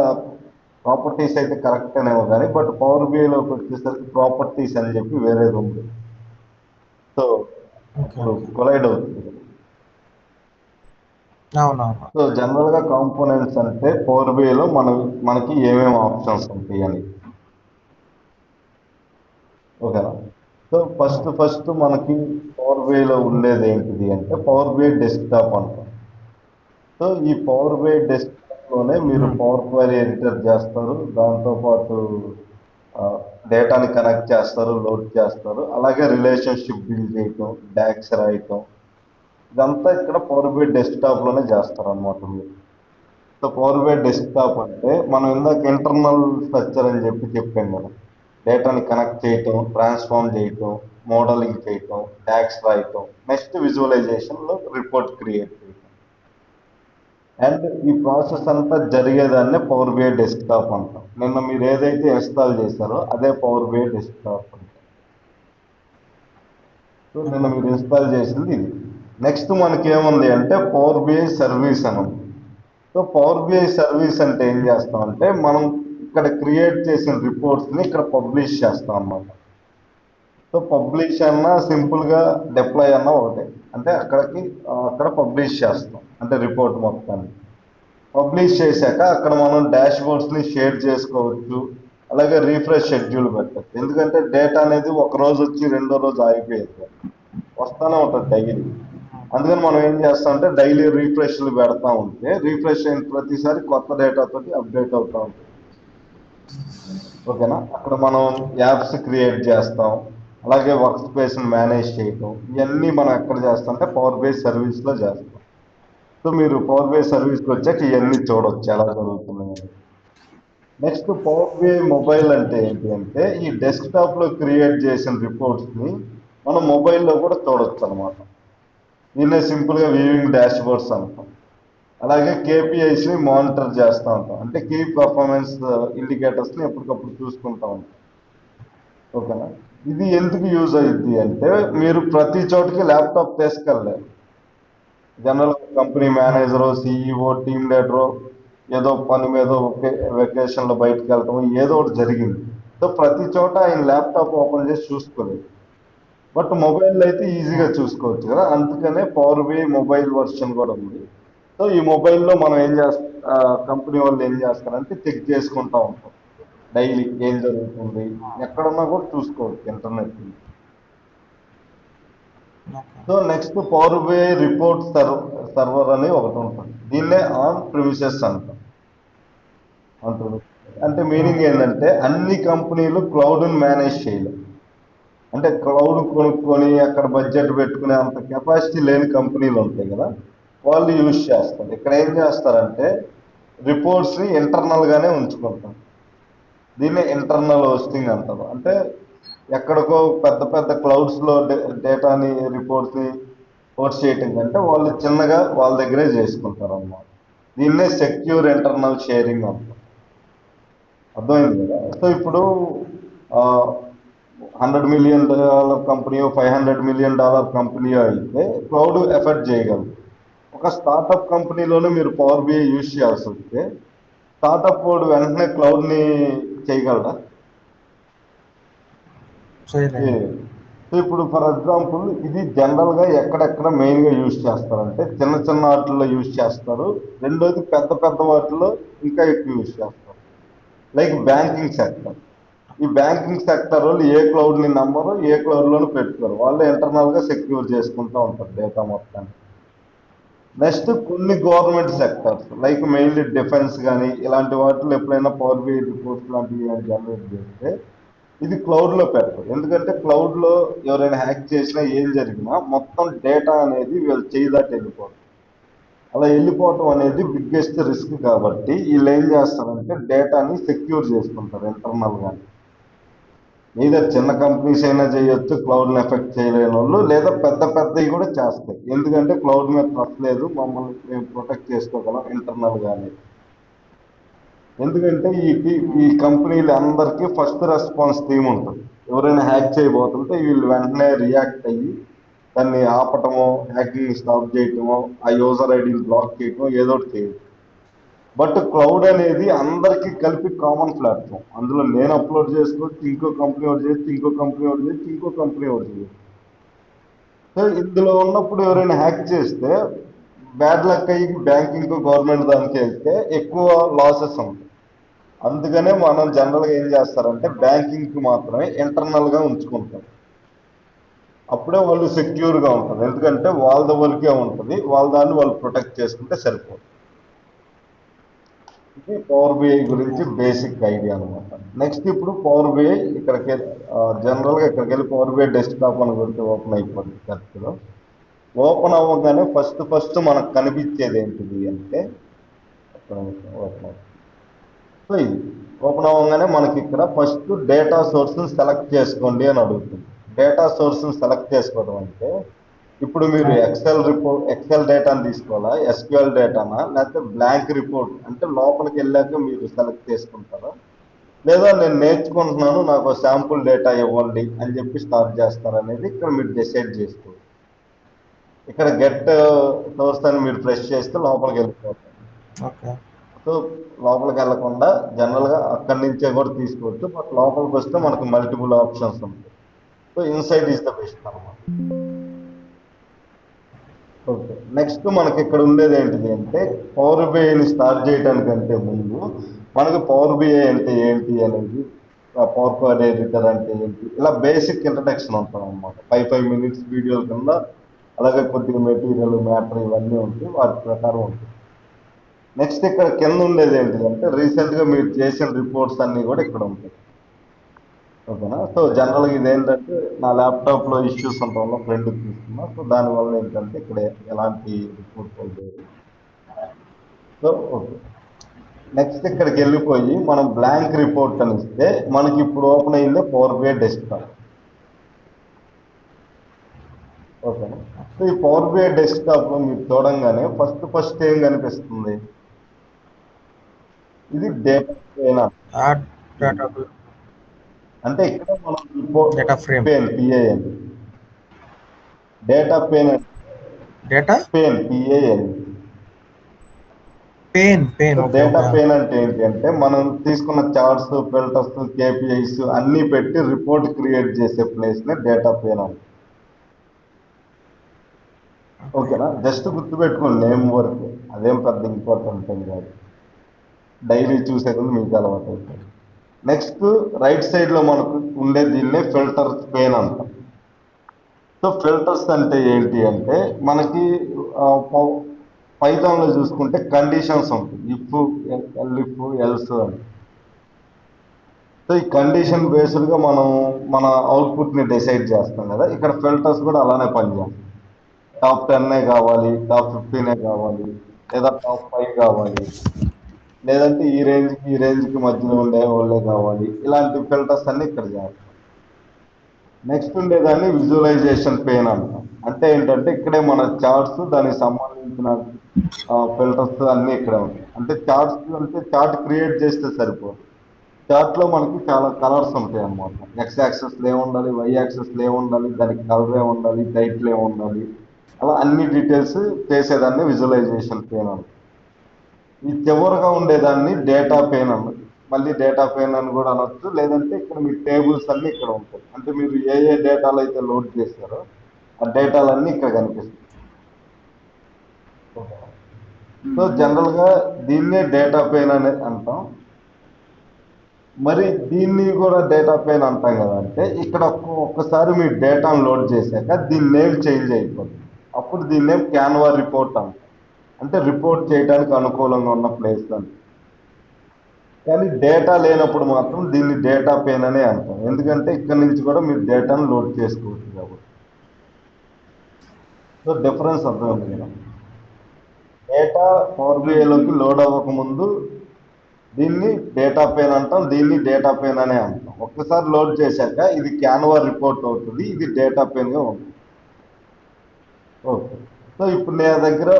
ప్రాపర్టీస్ అయితే కరెక్ట్ అనేమో కానీ, బట్ పవర్ బిఐలోకి వచ్చేసరికి ప్రాపర్టీస్ అని చెప్పి వేరేది ఉంది. సో కొలైడ్ అవుతుంది. సో జనరల్గా కాంపోనెంట్స్ అంటే పవర్ బిఐలో మనకి ఏమేమి ఆప్షన్స్ ఉంటాయి అని. ఓకేనా? సో ఫస్ట్ మనకి పవర్ బిఐలో ఉండేది ఏంటిది అంటే పవర్ బిఐ డెస్క్టాప్ అంటాం. సో ఈ పవర్ బిఐ డెస్క్టాప్లోనే మీరు పవర్ క్వైరీ ఎడిటర్ చేస్తారు, దాంతోపాటు డేటాని కనెక్ట్ చేస్తారు, లోడ్ చేస్తారు, అలాగే రిలేషన్షిప్ బిల్డ్ చేయటం, డాక్స్ రాయటం, ఇదంతా ఇక్కడ పవర్ బిఐ డెస్క్టాప్లోనే చేస్తారు అన్నమాట మీరు. సో పవర్ బిఐ డెస్క్టాప్ అంటే మనం ఇందాక ఇంటర్నల్ స్ట్రక్చర్ అని చెప్పాను కదా, డేటాని కనెక్ట్ చేయటం, ట్రాన్స్ఫార్మ్ చేయటం, మోడలింగ్ చేయటం, డాక్స్ రాయటం, నెక్స్ట్ విజువలైజేషన్లో రిపోర్ట్ క్రియేట్ చేయటం. అండ్ ఈ ప్రాసెస్ అంతా జరిగేదాన్నే పవర్ బిఐ డెస్క్టాప్ అంటాం. నిన్న మీరు ఏదైతే ఇన్స్టాల్ చేశారో అదే పవర్ బిఐ డెస్క్టాప్ అంటాం. సో నిన్న మీరు ఇన్స్టాల్ చేసింది ఇది. నెక్స్ట్ మనకి ఏముంది అంటే పవర్ బిఐ సర్వీస్ అని ఉంది. సో పవర్ బిఐ సర్వీస్ అంటే ఏం చేస్తామంటే మనం ఇక్కడ క్రియేట్ చేసిన రిపోర్ట్స్ని ఇక్కడ పబ్లిష్ చేస్తాం అన్నమాట. సో పబ్లిష్ అన్నా సింపుల్గా డిప్లాయ్ అన్నా ఒకటే, అంటే అక్కడ పబ్లిష్ చేస్తాం, అంటే రిపోర్ట్ మొత్తాన్ని పబ్లిష్ చేశాక అక్కడ మనం డాష్ బోర్డ్స్ని షేర్ చేసుకోవచ్చు, అలాగే రీఫ్రెష్ షెడ్యూల్ పెట్టచ్చు. ఎందుకంటే డేటా అనేది ఒక రోజు వచ్చి రెండో రోజు ఆగిపోయేది, వస్తూనే ఉంటుంది డైలీ. అందుకని మనం ఏం చేస్తామంటే డైలీ రీఫ్రెష్లు పెడతా ఉంటే రీఫ్రెష్ అయిన ప్రతిసారి కొత్త డేటాతోటి అప్డేట్ అవుతూ ఉంటుంది. ఓకేనా? అక్కడ మనం యాప్స్ క్రియేట్ చేస్తాం, అలాగే వర్క్ స్పేస్ని మేనేజ్ చేయటం, ఇవన్నీ మనం ఎక్కడ చేస్తాం అంటే పవర్ బిఐ సర్వీస్లో చేస్తాం. సో మీరు పవర్ బిఐ సర్వీస్కి వచ్చాక ఇవన్నీ చూడవచ్చు ఎలా జరుగుతున్నాయి. నెక్స్ట్ పవర్ బిఐ మొబైల్ అంటే ఏంటి అంటే ఈ డెస్క్టాప్లో క్రియేట్ చేసిన రిపోర్ట్స్ని మనం మొబైల్లో కూడా చూడొచ్చు అనమాట. దీన్నే సింపుల్గా వ్యూయింగ్ డాష్ బోర్డ్స్ అంటాం. అలాగే KPIs ని మానిటర్ చేస్తూ ఉంటాం, అంటే కీ పర్ఫార్మెన్స్ ఇండికేటర్స్ని ఎప్పటికప్పుడు చూసుకుంటూ ఉంటాం. ఓకేనా? ఇది ఎందుకు యూజ్ అయ్యిద్ది అంటే మీరు ప్రతి చోటికి ల్యాప్టాప్ తీసుకెళ్ళలేరు. General company manager, CEO, team leader ఏదో పని మీద వెకేషన్లో బయటకు వెళ్ళటం ఏదో ఒకటి జరిగింది. సో ప్రతి చోట ఆయన ల్యాప్టాప్ ఓపెన్ చేసి చూసుకోలేదు. బట్ మొబైల్ అయితే ఈజీగా చూసుకోవచ్చు కదా, అందుకనే పవర్ BI మొబైల్ వర్షన్ కూడా ఉంది. సో ఈ మొబైల్లో మనం ఏం చేస్తా, కంపెనీ వాళ్ళు ఏం చేస్తారంటే చెక్ చేసుకుంటా ఉంటాం డైలీ ఏం జరుగుతుంది, ఎక్కడున్నా కూడా చూసుకోవచ్చు internet. So next power BI report server అని ఒకటి ఉంటుంది. దీన్నే ఆన్ ప్రిమిసెస్ అంటాం. అంటే మీనింగ్ ఏంటంటే అన్ని కంపెనీలు క్లౌడ్ని మేనేజ్ చేయలేవు. అంటే క్లౌడ్ కొనుక్కొని అక్కడ బడ్జెట్ పెట్టుకునే అంత కెపాసిటీ లేని కంపెనీలు ఉంటాయి కదా, వాళ్ళు యూజ్ చేస్తారు. ఇక్కడ ఏం చేస్తారంటే రిపోర్ట్స్ని ఇంటర్నల్గానే ఉంచుకుంటారు. దీన్ని ఇంటర్నల్ హోస్టింగ్ అంటారు. అంటే ఎక్కడికో పెద్ద పెద్ద క్లౌడ్స్లో డేటాని రిపోర్ట్స్ని హోస్ట్ చేయటం కంటే వాళ్ళు చిన్నగా వాళ్ళ దగ్గరే చేసుకుంటారు అన్నమాట. దీన్నే సెక్యూర్ ఇంటర్నల్ షేరింగ్ అంటారు. అర్థమైంది కదా? సో ఇప్పుడు $100 million కంపెనీ, $500 million కంపెనీ అయితే క్లౌడ్ ఎఫర్ట్ చేయగలరు. ఒక స్టార్టప్ కంపెనీలోనే మీరు పవర్ BI యూజ్ చేయాల్సి వస్తే స్టార్టప్ వాడు వెంటనే క్లౌడ్ని చేయగలరా? సో ఇప్పుడు ఫర్ ఎగ్జాంపుల్ ఇది జనరల్గా ఎక్కడెక్కడ మెయిన్గా యూజ్ చేస్తారంటే చిన్న చిన్న వాటిల్లో యూజ్ చేస్తారు. రెండోది పెద్ద పెద్ద వాటిల్లో ఇంకా ఎక్కువ యూజ్ చేస్తారు. Like banking sector. ఈ బ్యాంకింగ్ సెక్టర్ వాళ్ళు ఏ క్లౌడ్ని నమ్మరు, ఏ క్లౌడ్లోనూ పెట్టుకోరు. వాళ్ళు ఇంటర్నల్గా సెక్యూర్ చేసుకుంటూ ఉంటారు డేటా మొత్తాన్ని. నెక్స్ట్ కొన్ని government sectors like mainly defence కానీ ఇలాంటి వాటిలో ఎప్పుడైనా పవర్ BI రిపోర్ట్స్ లాంటివి జనరేట్ చేస్తే ఇది క్లౌడ్లో పెట్టరు. ఎందుకంటే క్లౌడ్లో ఎవరైనా హ్యాక్ చేసినా ఏం జరిగినా మొత్తం డేటా అనేది వీళ్ళు చేయదాటి వెళ్ళిపోతుంది. అలా వెళ్ళిపోవటం అనేది బిగ్గెస్ట్ రిస్క్ కాబట్టి వీళ్ళు ఏం చేస్తారంటే డేటాని సెక్యూర్ చేసుకుంటారు ఇంటర్నల్గా. either చిన్న కంపెనీస్ అయినా చేయొచ్చు క్లౌడ్ని ఎఫెక్ట్ చేయలేని వాళ్ళు, లేదా పెద్ద పెద్దవి కూడా చేస్తాయి. ఎందుకంటే క్లౌడ్ మీద ట్రస్ట్ లేదు, మమ్మల్ని మేము ప్రొటెక్ట్ చేసుకోగలం ఇంటర్నల్గానే. ఎందుకంటే ఈ కంపెనీలు అందరికీ ఫస్ట్ రెస్పాన్స్ టీమ్ ఉంటుంది. ఎవరైనా హ్యాక్ చేయబోతుంటే వీళ్ళు వెంటనే రియాక్ట్ అయ్యి దాన్ని ఆపటమో, హ్యాకింగ్ స్టాప్ చేయటమో, ఆ యూజర్ ఐడిని బ్లాక్ చేయటమో ఏదో ఒకటి చేయొచ్చు. బట్ క్లౌడ్ అనేది అందరికీ కలిపి కామన్ ప్లాట్ఫామ్. అందులో నేను అప్లోడ్ చేసుకోవచ్చు, ఇంకో కంపెనీ ఒకటి చేయొచ్చు, ఇంకో కంపెనీ ఒకటి చేయొచ్చు, ఇంకో కంపెనీ ఒకటి చేయొచ్చు. సో ఇందులో ఉన్నప్పుడు ఎవరైనా హ్యాక్ చేస్తే బ్యాడ్ లక్ అయ్యి బ్యాంకింగ్ గవర్నమెంట్ దానికి వెళ్తే ఎక్కువ లాసెస్ ఉంటాయి. అందుకనే మనం జనరల్గా ఏం చేస్తారంటే బ్యాంకింగ్కి మాత్రమే ఇంటర్నల్గా ఉంచుకుంటాం. అప్పుడే వాళ్ళు సెక్యూర్గా ఉంటుంది. ఎందుకంటే వాళ్ళ వరకే ఉంటుంది, వాళ్ళ దాన్ని వాళ్ళు ప్రొటెక్ట్ చేసుకుంటే సరిపోతుంది. ఇది పవర్ BI గురించి బేసిక్ ఐడియా అనమాట. నెక్స్ట్ ఇప్పుడు పవర్ BI ఇక్కడికి జనరల్గా ఇక్కడికి వెళ్ళి పవర్ BI డెస్క్టాప్ అని కొడితే ఓపెన్ అయిపోతుంది. ఖర్చులో ఓపెన్ అవ్వగానే ఫస్ట్ మనకు కనిపించేది ఏంటిది అంటే ఓపెన్. సో ఇది ఓపెన్ అవ్వగానే మనకి ఇక్కడ ఫస్ట్ డేటా సోర్స్ని సెలెక్ట్ చేసుకోండి అని అడుగుతుంది. డేటా సోర్స్ని సెలెక్ట్ చేసుకోవడం అంటే ఇప్పుడు మీరు ఎక్సెల్ డేటాని తీసుకోవాలా, SQL డేటానా, లేకపోతే బ్లాంక్ రిపోర్ట్ అంటే లోపలికి వెళ్ళాక మీరు సెలెక్ట్ చేసుకుంటారా, లేదా నేను నేర్చుకుంటున్నాను నాకు శాంపుల్ డేటా ఇవ్వండి అని చెప్పి స్టార్ట్ చేస్తారనేది ఇక్కడ మీరు డిసైడ్ చేసుకోవచ్చు. ఇక్కడ గెట్ సోర్స్ అని మీరు ప్రెస్ చేస్తే లోపలికి వెళ్ళిపోతారు. సో లోపలికి వెళ్ళకుండా జనరల్గా అక్కడి నుంచే కూడా తీసుకోవచ్చు. బట్ లోపలికి వస్తే మనకు మల్టిపుల్ ఆప్షన్స్ ఉంటాయి. So inside is the best అన్నమాట. ఓకే, నెక్స్ట్ మనకి ఇక్కడ ఉండేది ఏంటిది అంటే పవర్ BIని స్టార్ట్ చేయడానికంటే ముందు మనకు పవర్ BI అంటే ఏంటి అనేది, పవర్ క్వరీ ఎడిటర్ అంటే ఏంటి, ఇలా బేసిక్ ఇంట్రడక్షన్ ఉంటుంది అనమాట. 5 minutes వీడియోల కింద. అలాగే కొద్దిగా మెటీరియల్, మ్యాటర్ ఇవన్నీ ఉంటాయి, వాటి ప్రకారం ఉంటుంది. నెక్స్ట్ ఇక్కడ కింద ఉండేది ఏంటిదంటే రీసెంట్గా మీరు చేసిన రిపోర్ట్స్ అన్నీ కూడా ఇక్కడ ఉంటాయి. ఓకేనా? సో జనరల్గా ఇది ఏంటంటే నా ల్యాప్టాప్లో ఇష్యూస్ ఉండటం వల్ల ఫ్రెండ్ తీసుకున్నా. సో దానివల్ల ఏంటంటే ఇక్కడ ఎలాంటి రిపోర్ట్స్ లేదు. సో ఓకే, నెక్స్ట్ ఇక్కడికి వెళ్ళిపోయి మనం బ్లాంక్ రిపోర్ట్ అని ఇస్తే మనకి ఇప్పుడు ఓపెన్ అయిందే పవర్ BI డెస్క్టాప్. ఓకేనా. సో ఈ పవర్ బిఐ డెస్క్టాప్ లో మీరు చూడంగానే ఫస్ట్ ఏం కనిపిస్తుంది? ఇది డేటా పేనా. యాడ్ డేటా అంటే ఇక్కడ మనం report data frame pane PAN, data pane data pane PAN. Pain okay data okay pane అంటే ఏంటి అంటే మనం తీసుకున్న చార్ట్స్, ఫిల్టర్స్, కేపీఐస్ అన్ని పెట్టి రిపోర్ట్ క్రియేట్ చేసే ప్లేస్ ని డేటా పేన్ అంటారు. ఓకేనా, జస్ట్ గుర్తుపెట్టుకోండి నేమ్ వరకు, అదేం పెద్ద ఇంపార్టెంట్ ఏం కాదు, డైలీ చూసే కొద్ది మీకు అలవాటు అవుతుంది. నెక్స్ట్ రైట్ సైడ్ లో మనకు ఉండే దీన్నే ఫిల్టర్స్ పేన్ అంటాం. సో ఫిల్టర్స్ అంటే ఏంటి అంటే మనకి పైథాన్ లో చూసుకుంటే కండిషన్స్ ఉంటాయి, ఇఫ్, ఎల్ఇఫ్, ఎల్స్ అని. సో ఈ కండిషన్ బేస్డ్ గా మనం మన అవుట్పుట్ ని డిసైడ్ చేస్తాం కదా, ఇక్కడ ఫిల్టర్స్ కూడా అలానే పనిచేస్తాయి. టాప్ 10 కావాలి, టాప్ 15 కావాలి, లేదా టాప్ 5 కావాలి, లేదంటే ఈ రేంజ్ కి మధ్యలో ఉండే వాళ్ళే కావాలి, ఇలాంటి ఫిల్టర్స్ అన్ని ఇక్కడ చేస్తాం. నెక్స్ట్ ఉండేదాన్ని విజువలైజేషన్ పేన్ అంటాం. అంటే ఏంటంటే ఇక్కడే మన చార్ట్స్, దానికి సంబంధించిన ఫిల్టర్స్ అన్ని ఇక్కడే ఉంటాయి. అంటే చార్ట్స్ అంటే చార్ట్ క్రియేట్ చేస్తే సరిపోదు, చార్ట్ లో మనకి చాలా కలర్స్ ఉంటాయి అన్నమాట. ఎక్స్ యాక్సెస్ ఏముండాలి, వై యాక్సెస్ ఏముండాలి, దానికి కలర్ ఏముండాలి, టైటిల్ ఏముండాలి, అలా అన్ని డీటెయిల్స్ చేసేదాన్ని విజువలైజేషన్ పేన్ అంటాం. ఈ చివరగా ఉండేదాన్ని డేటా పేన్ అన్నది. మళ్ళీ డేటా పేన్ అని కూడా అనొచ్చు, లేదంటే ఇక్కడ మీ టేబుల్స్ అన్ని ఇక్కడ ఉంటాయి. అంటే మీరు ఏ డేటాలు అయితే లోడ్ చేశారో ఆ డేటాలన్నీ ఇక్కడ కనిపిస్తాయి. సో జనరల్ గా దీన్నే డేటా పేన్ అని అంటాం. మరి దీన్ని కూడా డేటా పేన్ అంటాం కదా, అంటే ఇక్కడ ఒక్కసారి మీరు డేటాను లోడ్ చేశాక దీని నేమ్ చేంజ్ అయిపోతుంది. అప్పుడు దీని నేమ్ క్యాన్వా రిపోర్ట్ అంటాం. అంటే రిపోర్ట్ చేయడానికి అనుకూలంగా ఉన్న ప్లేస్ అని. కానీ డేటా లేనప్పుడు మాత్రం దీన్ని డేటా పేన్ అనే అంటాం, ఎందుకంటే ఇక్కడ నుంచి కూడా మీరు డేటాను లోడ్ చేసుకోవచ్చు కాబట్టి. సో డిఫరెన్స్ అర్థమైంది కదా. డేటా పవర్ బిఐలోకి లోడ్ అవ్వక ముందు దీన్ని డేటా పేన్ అంటాం, దీన్ని డేటా పేన్ అనే అంటాం. ఒక్కసారి లోడ్ చేశాక ఇది క్యాన్వా రిపోర్ట్ అవుతుంది, ఇది డేటా పేన్గా ఉంటుంది. ఓకే. సో ఇప్పుడు నా దగ్గర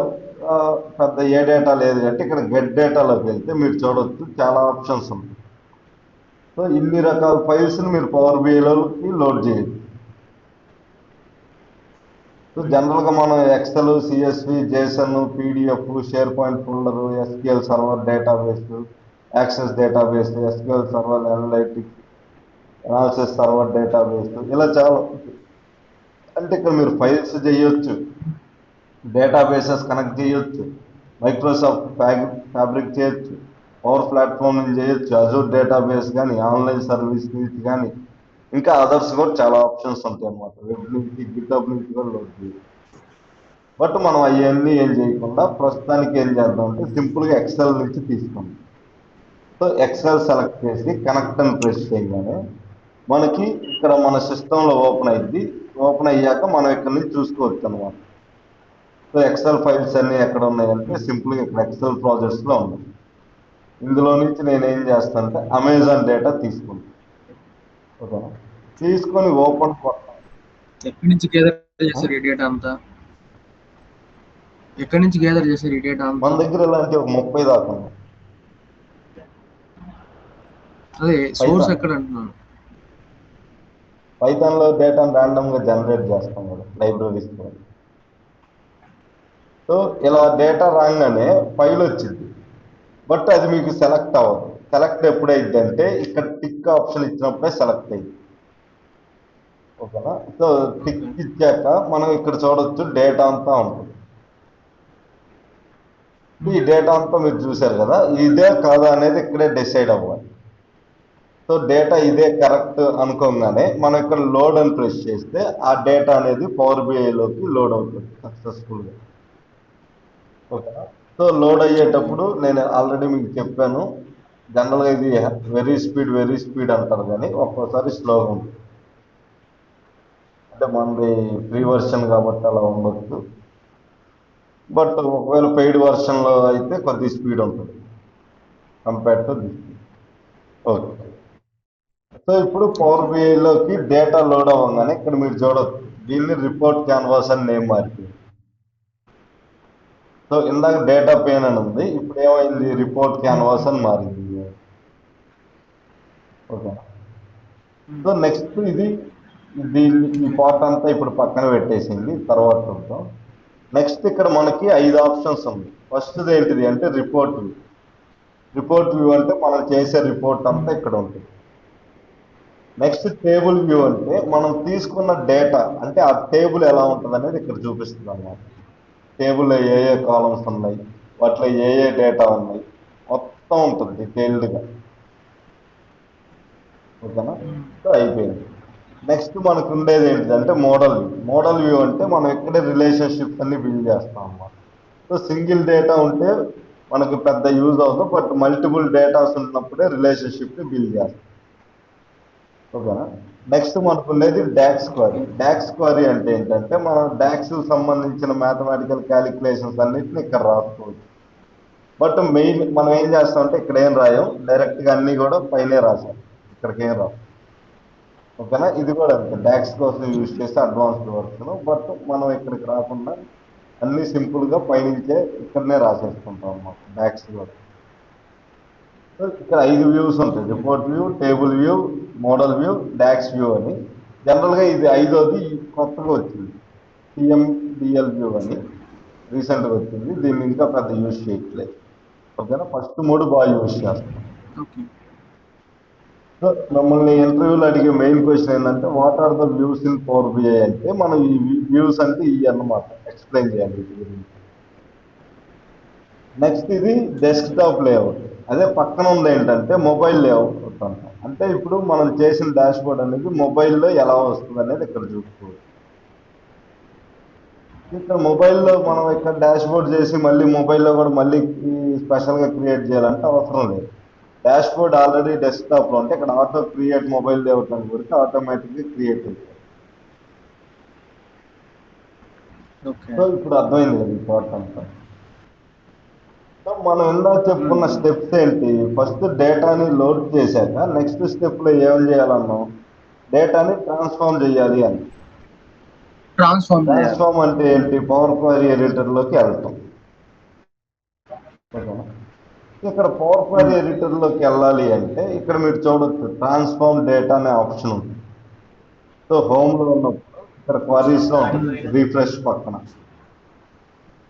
పెద్ద ఏ డేటా లేదు అంటే ఇక్కడ గెట్ డేటాలోకి వెళ్తే మీరు చూడవచ్చు చాలా ఆప్షన్స్ ఉంటాయి. సో ఇన్ని రకాల ఫైల్స్ని మీరు పవర్ బిఐలోకి లోడ్ చేయొచ్చు. సో జనరల్గా మనం Excel, CSV, JSON, PDF, SharePoint folder, SQL server database, access database, SQL server analytics, analysis server database, ఇలా చాలా. అంటే ఇక్కడ మీరు ఫైల్స్ చేయొచ్చు, డేటాబేసెస్ కనెక్ట్ చేయొచ్చు, మైక్రోసాఫ్ట్ ఫ్యాబ్రిక్ చేయొచ్చు, పవర్ ప్లాట్ఫామ్ నుంచి చేయొచ్చు, అజూర్ డేటాబేస్ కానీ, ఆన్లైన్ సర్వీస్ నుంచి కానీ, ఇంకా అదర్స్ కూడా చాలా ఆప్షన్స్ ఉంటాయి అన్నమాట. వెబ్ నుంచి, గిట్హబ్ నుంచి కూడా లోడ్ చేయొచ్చు. బట్ మనం అవన్నీ ఏం చేయకుండా ప్రస్తుతానికి ఏం చేద్దాం అంటే సింపుల్గా ఎక్సెల్ నుంచి తీసుకుందాం. సో ఎక్సెల్ సెలెక్ట్ చేసి కనెక్ట్ అని ప్రెస్ చేయగానే మనకి ఇక్కడ మన సిస్టంలో ఓపెన్ అయింది. ఓపెన్ అయ్యాక మనం ఇక్కడ నుంచి చూసుకోవచ్చు అనమాట. సో ఎక్సెల్ ఫైల్స్ అన్ని ఎక్కడ ఉన్నాయంటే సింపుల్గా ఇక్కడ ఎక్సెల్ ప్రాజెక్ట్స్లో ఉన్నాయి. ఇందులో నుంచి నేను ఏం చేస్తానంటే అమెజాన్ డేటా తీసుకుంటాను. ఓకేనా, తీసుకొని ఓపెన్ కొడతాను. ఎక్కడి నుంచి గ్యాదర్ చేశారు ఈ డేటా అంతా? ఎక్కడి నుంచి గ్యాదర్ చేశారు ఈ డేటా మన అంతా? దగ్గర ఇలాంటి ఒక 30 దాకా ఉన్నాయి. అదే సోర్స్ ఎక్కడ అంటున్నాను. పైథాన్లో డేటాను ర్యాండమ్గా జనరేట్ చేస్తాం కదా లైబ్రరీస్. సో ఇలా డేటా రాగానే ఫైల్ వచ్చింది, బట్ అది మీకు సెలెక్ట్ అవ్వదు. సెలెక్ట్ ఎప్పుడైంది అంటే ఇక్కడ టిక్ ఆప్షన్ ఇచ్చినప్పుడే సెలెక్ట్ అయింది. ఓకేనా. సో టిక్ ఇచ్చాక మనం ఇక్కడ చూడొచ్చు డేటా అంతా ఉంటుంది. ఈ డేటా అంతా మీరు చూశారు కదా, ఇదే కాదా అనేది ఇక్కడే డిసైడ్ అవ్వాలి. సో డేటా ఇదే కరెక్ట్ అనుకోగానే మనం ఇక్కడ లోడ్ అని ప్రెస్ చేస్తే ఆ డేటా అనేది పవర్ బిఐలోకి లోడ్ అవుతుంది సక్సెస్ఫుల్గా. ఓకేనా. సో లోడ్ అయ్యేటప్పుడు నేను ఆల్రెడీ మీకు చెప్పాను, జనరల్గా ఇది వెరీ స్పీడ్ అంటారు, కానీ ఒక్కోసారి స్లోగా ఉంటుంది. అంటే మనది ఫ్రీ వర్షన్ కాబట్టి అలా ఉండొచ్చు, బట్ ఒకవేళ పెయిడ్ వర్షన్లో అయితే కొద్ది స్పీడ్ ఉంటుంది compare to this. Okay. So ఇప్పుడు పవర్ బిఐలోకి డేటా లోడ్ అవ్వగానే ఇక్కడ మీరు చూడవచ్చు దీన్ని రిపోర్ట్ క్యాన్వాస్ అని నేమ్ మారిపోయింది. సో ఇందాక డేటా పేన్ అని ఉంది, ఇప్పుడు ఏమైంది, రిపోర్ట్ క్యాన్వాస్ అని మారింది. ఓకే. సో నెక్స్ట్ ఇది ఈ పార్ట్ అంతా ఇప్పుడు పక్కన పెట్టేసింది, తర్వాత చూద్దాం. నెక్స్ట్ ఇక్కడ మనకి 5 ఆప్షన్స్ ఉంది. ఫస్ట్ ఏంటిది అంటే రిపోర్ట్ వ్యూ. రిపోర్ట్ వ్యూ అంటే మనం చేసే రిపోర్ట్ అంతా ఇక్కడ ఉంటుంది. నెక్స్ట్ టేబుల్ వ్యూ అంటే మనం తీసుకున్న డేటా, అంటే ఆ టేబుల్ ఎలా ఉంటుంది అనేది ఇక్కడ చూపిస్తుంది అన్నమాట. టేబుల్లో ఏ కాలమ్స్ ఉన్నాయి, వాటిలో ఏ డేటా ఉన్నాయి, మొత్తం ఉంటుంది డీటెయిల్డ్గా. ఓకేనా? సో అయిపోయింది. నెక్స్ట్ మనకు ఉండేది ఏంటంటే మోడల్ వ్యూ. మోడల్ వ్యూ అంటే మనం ఇక్కడే రిలేషన్షిప్స్ అన్ని బిల్డ్ చేస్తాం అన్నమాట. సో సింగిల్ డేటా ఉంటే మనకు పెద్ద యూజ్ అవుతుంది, బట్ మల్టిపుల్ డేటాస్ ఉన్నప్పుడే రిలేషన్షిప్ని బిల్డ్ చేస్తాం. ఓకేనా? నెక్స్ట్ మనకు ఉండేది డాక్స్ క్వరీ. డాక్స్ క్వరీ అంటే ఏంటంటే మనం డాక్స్ సంబంధించిన మ్యాథమెటికల్ క్యాలిక్యులేషన్స్ అన్నిటిని ఇక్కడ రాసుకోవచ్చు. బట్ మెయిన్ మనం ఏం చేస్తామంటే ఇక్కడ ఏం రాయం, డైరెక్ట్గా అన్నీ కూడా పైనే రాసాం, ఇక్కడికి ఏం రావు. ఓకేనా? ఇది కూడా అంతే, డాక్స్ కోసం యూజ్ చేస్తే అడ్వాన్స్డ్ వర్క్స్, బట్ మనం ఇక్కడికి రాకుండా అన్ని సింపుల్గా పైనుంచే ఇక్కడనే రాసేసుకుంటాం అన్నమాట డాక్స్ కూడా. సో ఇక్కడ 5 వ్యూస్ ఉంటాయి, report view, table view, model view, DAX view అని. జనరల్గా ఇది 5వది కొత్తగా వచ్చింది, CMDL వ్యూ అని రీసెంట్గా వచ్చింది. దీన్ని ఇంకా పెద్ద యూజ్ చేయట్లేదు. ఓకేనా? ఫస్ట్ 3 బాగా యూజ్ చేస్తాం. సో మమ్మల్ని ఇంటర్వ్యూలో అడిగే మెయిన్ క్వశ్చన్ ఏంటంటే what are the views in Power BI అంటే మనం ఈ వ్యూస్ అంటే ఇవి అన్నమాట ఎక్స్ప్లెయిన్ చేయాలి వీటి గురించి. నెక్స్ట్ ఇది డెస్క్టాప్ లేఅవుట్. అదే పక్కన ఉంది ఏంటంటే మొబైల్ లేఅవుట్ అంట. అంటే ఇప్పుడు మనం చేసిన డాష్ బోర్డ్ అనేది మొబైల్లో ఎలా వస్తుంది అనేది ఇక్కడ చూసుకోవచ్చు. ఇక్కడ మొబైల్లో మనం ఇక్కడ డాష్ బోర్డ్ చేసి మళ్ళీ మొబైల్లో కూడా మళ్ళీ స్పెషల్గా క్రియేట్ చేయాలంటే అవసరం లేదు. డాష్ బోర్డ్ ఆల్రెడీ డెస్క్టాప్లో ఉంటే ఇక్కడ ఆటో క్రియేట్ మొబైల్ లేఅవుట్ అని కొడితే ఆటోమేటిక్గా క్రియేట్ అవుతుంది. సో ఇప్పుడు అర్థమైంది కదా ఈ పార్ట్ అంతా. సో మనం ఇందాక చెప్పుకున్న స్టెప్స్ ఏంటి, ఫస్ట్ డేటాని లోడ్ చేశాక నెక్స్ట్ స్టెప్లో ఏం చేయాలన్నాం, డేటాని ట్రాన్స్ఫార్మ్ చేయాలి అని. ట్రాన్స్ఫార్మ్ అంటే ఏంటి, పవర్ క్వరీ ఎడిటర్లోకి వెళ్తాం. ఓకేనా? ఇక్కడ పవర్ క్వరీ ఎడిటర్లోకి వెళ్ళాలి అంటే ఇక్కడ మీరు చూడొచ్చు ట్రాన్స్ఫార్మ్ డేటా అనే ఆప్షన్ ఉంది. సో హోమ్లో ఉన్నప్పుడు ఇక్కడ క్వరీస్లో ఉంటుంది రీఫ్రెష్ పక్కన.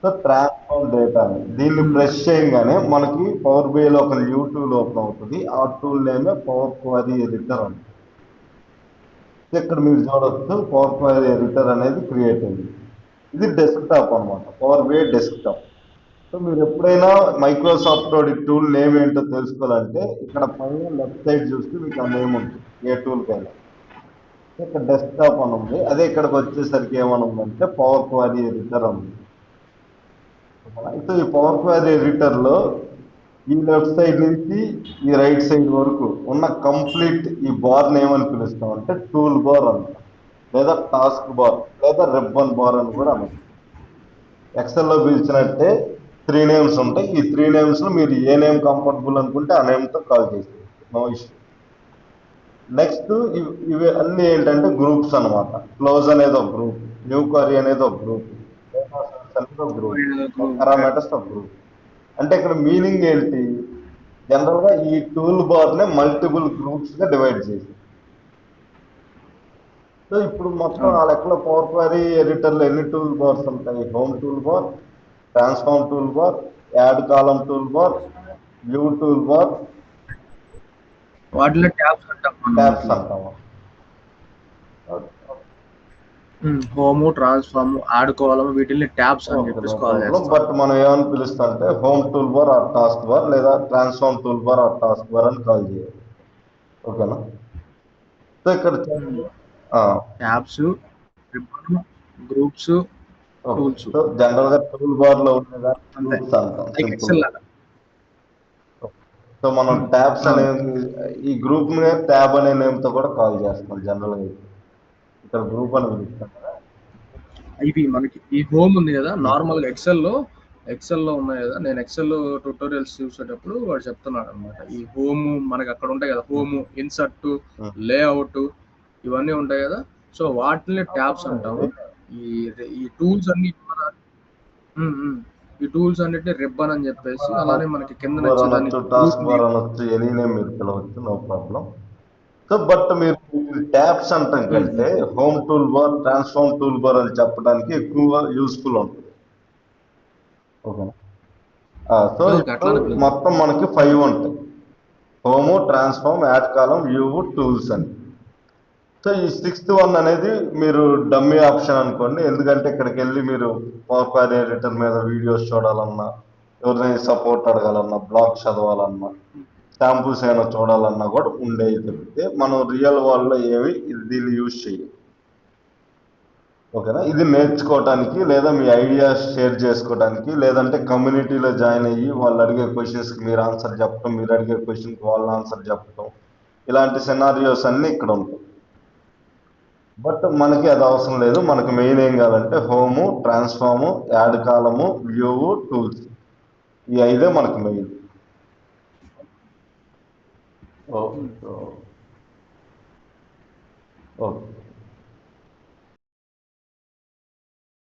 సో ట్రాన్స్ఫార్మ్ డేటా దీన్ని ప్రెస్ చేయగానే మనకి పవర్ BIలో ఒక న్యూ టూల్ ఓపెన్ అవుతుంది. ఆ టూల్ నేమే పవర్ క్వరీ ఎడిటర్ అని. ఇక్కడ మీరు చూడొచ్చు పవర్ క్వరీ ఎడిటర్ అనేది క్రియేట్ అయింది. ఇది డెస్క్టాప్ అనమాట, పవర్ BI డెస్క్టాప్. సో మీరు ఎప్పుడైనా మైక్రోసాఫ్ట్ టూల్ నేమ్ ఏంటో తెలుసుకోవాలంటే ఇక్కడ పైన లెఫ్ట్ సైడ్ చూస్తే మీకు ఆ నేమ్ ఉంటుంది ఏ టూల్కైనా. ఇక్కడ డెస్క్టాప్ అని ఉంది, అదే ఇక్కడికి వచ్చేసరికి ఏమని ఉందంటే పవర్ క్వరీ ఎడిటర్ అని ఉంది. అయితే ఈ పవర్ క్వరీ ఎడిటర్లో ఈ లెఫ్ట్ సైడ్ నుంచి ఈ రైట్ సైడ్ వరకు ఉన్న కంప్లీట్ ఈ బార్ని ఏమని పిలుస్తాం అంటే టూల్ బార్ అంటాం, లేదా టాస్క్ బార్, లేదా రిబ్బన్ బార్ అని కూడా అనొచ్చు. ఎక్సెల్లో పిలిచినట్టే 3 నేమ్స్ ఉంటాయి. ఈ 3 నేమ్స్లో మీరు ఏ నేమ్ కంఫర్టబుల్ అనుకుంటే ఆ నేమ్తో కాల్ చేసేది, నో ఇష్యూ. నెక్స్ట్ ఇవి అన్నీ ఏంటంటే గ్రూప్స్ అనమాట. క్లోజ్ అనేది ఒక గ్రూప్, న్యూ క్వరీ అనేది ఒక గ్రూప్, అనేది ఒక గ్రూప్, పారామీటర్స్ ఒక గ్రూప్. అంటే ఇక్కడ మీనింగ్ ఏంటి, జనరల్గా ఈ టూల్ బార్నే మల్టిపుల్ గ్రూప్స్గా డివైడ్ చేసి. సో ఇప్పుడు మొత్తం ఆ లెక్కలో పవర్ క్వరీ ఎడిటర్లో ఎన్ని టూల్ బార్స్ ఉంటాయి, home tool bar, transform tool bar, add column tool bar, view tool bar, వాటిలో ట్యాబ్స్ అంటాము. హోమ్, ట్రాన్స్ఫార్మ్, యాడ్ కాలమ్, వీటిని ట్యాబ్స్ అని చెప్పేసి కాల్ చేస్తాం. బట్ మనం ఏమని పిలుస్తాం అంటే home tool bar or task bar, లేదా transform tool bar or task bar అని కాల్ చేయాలి. ఓకేనా? సో ఇక్కడ tabs, groups, tools. So general గా టూల్ బార్ లో ఉండేదాన్ని అంటాం. సో మనం ట్యాబ్స్ అనే ఈ గ్రూప్ ట్యాబ్ అనే నేమ్ తో కూడా కాల్ చేస్తాం జనరల్ గా. ఇక్కడ గ్రూప్ అని పిలుస్తాం కదా. ఇవి మనకి ఈ హోమ్ ఉంది కదా, నార్మల్ గా ఎక్సెల్లో ఉన్నాయి కదా. నేను ఎక్సెల్ ట్యూటోరియల్స్ చూసేటప్పుడు వాడు చెప్తున్నాడు అనమాట, ఈ హోమ్ మనకి అక్కడ ఉంటాయి కదా, హోమ్, ఇన్సర్ట్, లేఅవుట్, ఇవన్నీ ఉంటాయి కదా. సో వాటిని ట్యాబ్స్ అంటాము. ఈ ఈ టూల్స్ అన్ని ఈ టూల్స్ అన్నిటిని రిబ్బన్ అని చెప్పేసి, అలానే మనకి కింద నచ్చేదాన్ని టాస్క్ బార్ అనొచ్చు, ఎనీ నేమ్ మీరు పిలవచ్చు, నో ప్రాబ్లం. సో బట్ మీరు ట్యాబ్స్ అంటాం కంటే home tool bar, transform tool bar అని చెప్పడానికి ఎక్కువగా యూస్ఫుల్ ఉంటుంది. ఓకేనా? సో ఇప్పుడు మొత్తం మనకి 5 ఉంటాయి: హోము, ట్రాన్స్ఫార్మ్, యాడ్ కాలం, వ్యూ, టూల్స్ అని. సో ఈ 6th వన్ అనేది మీరు డమ్మీ ఆప్షన్ అనుకోండి, ఎందుకంటే ఇక్కడికి వెళ్ళి మీరు పవర్ క్వైరీ ఎడిటర్ మీద వీడియోస్ చూడాలన్నా, ఎవరినైనా సపోర్ట్ అడగాలన్నా, బ్లాగ్ చదవాలన్నా, శాంపుల్స్ ఏమైనా చూడాలన్నా కూడా ఉండేవి చెప్తే మనం రియల్ వరల్డ్లో ఏమి దీన్ని యూజ్ చేయాలి. ఓకేనా? ఇది నేర్చుకోవటానికి, లేదా మీ ఐడియాస్ షేర్ చేసుకోవడానికి, లేదంటే కమ్యూనిటీలో జాయిన్ అయ్యి వాళ్ళు అడిగే క్వశ్చన్స్కి మీరు ఆన్సర్ చెప్పడం, మీరు అడిగే క్వశ్చన్కి వాళ్ళు ఆన్సర్ చెప్పడం, ఇలాంటి సినారియోస్ అన్నీ ఇక్కడ ఉంటాయి. బట్ మనకి అది అవసరం లేదు. మనకు మెయిన్ ఏం కావాలంటే హోము, ట్రాన్స్ఫార్ము, యాడ్ కాలము, వ్యూ, టూల్స్, ఈ 5 మనకు మెయిన్. ఓకే.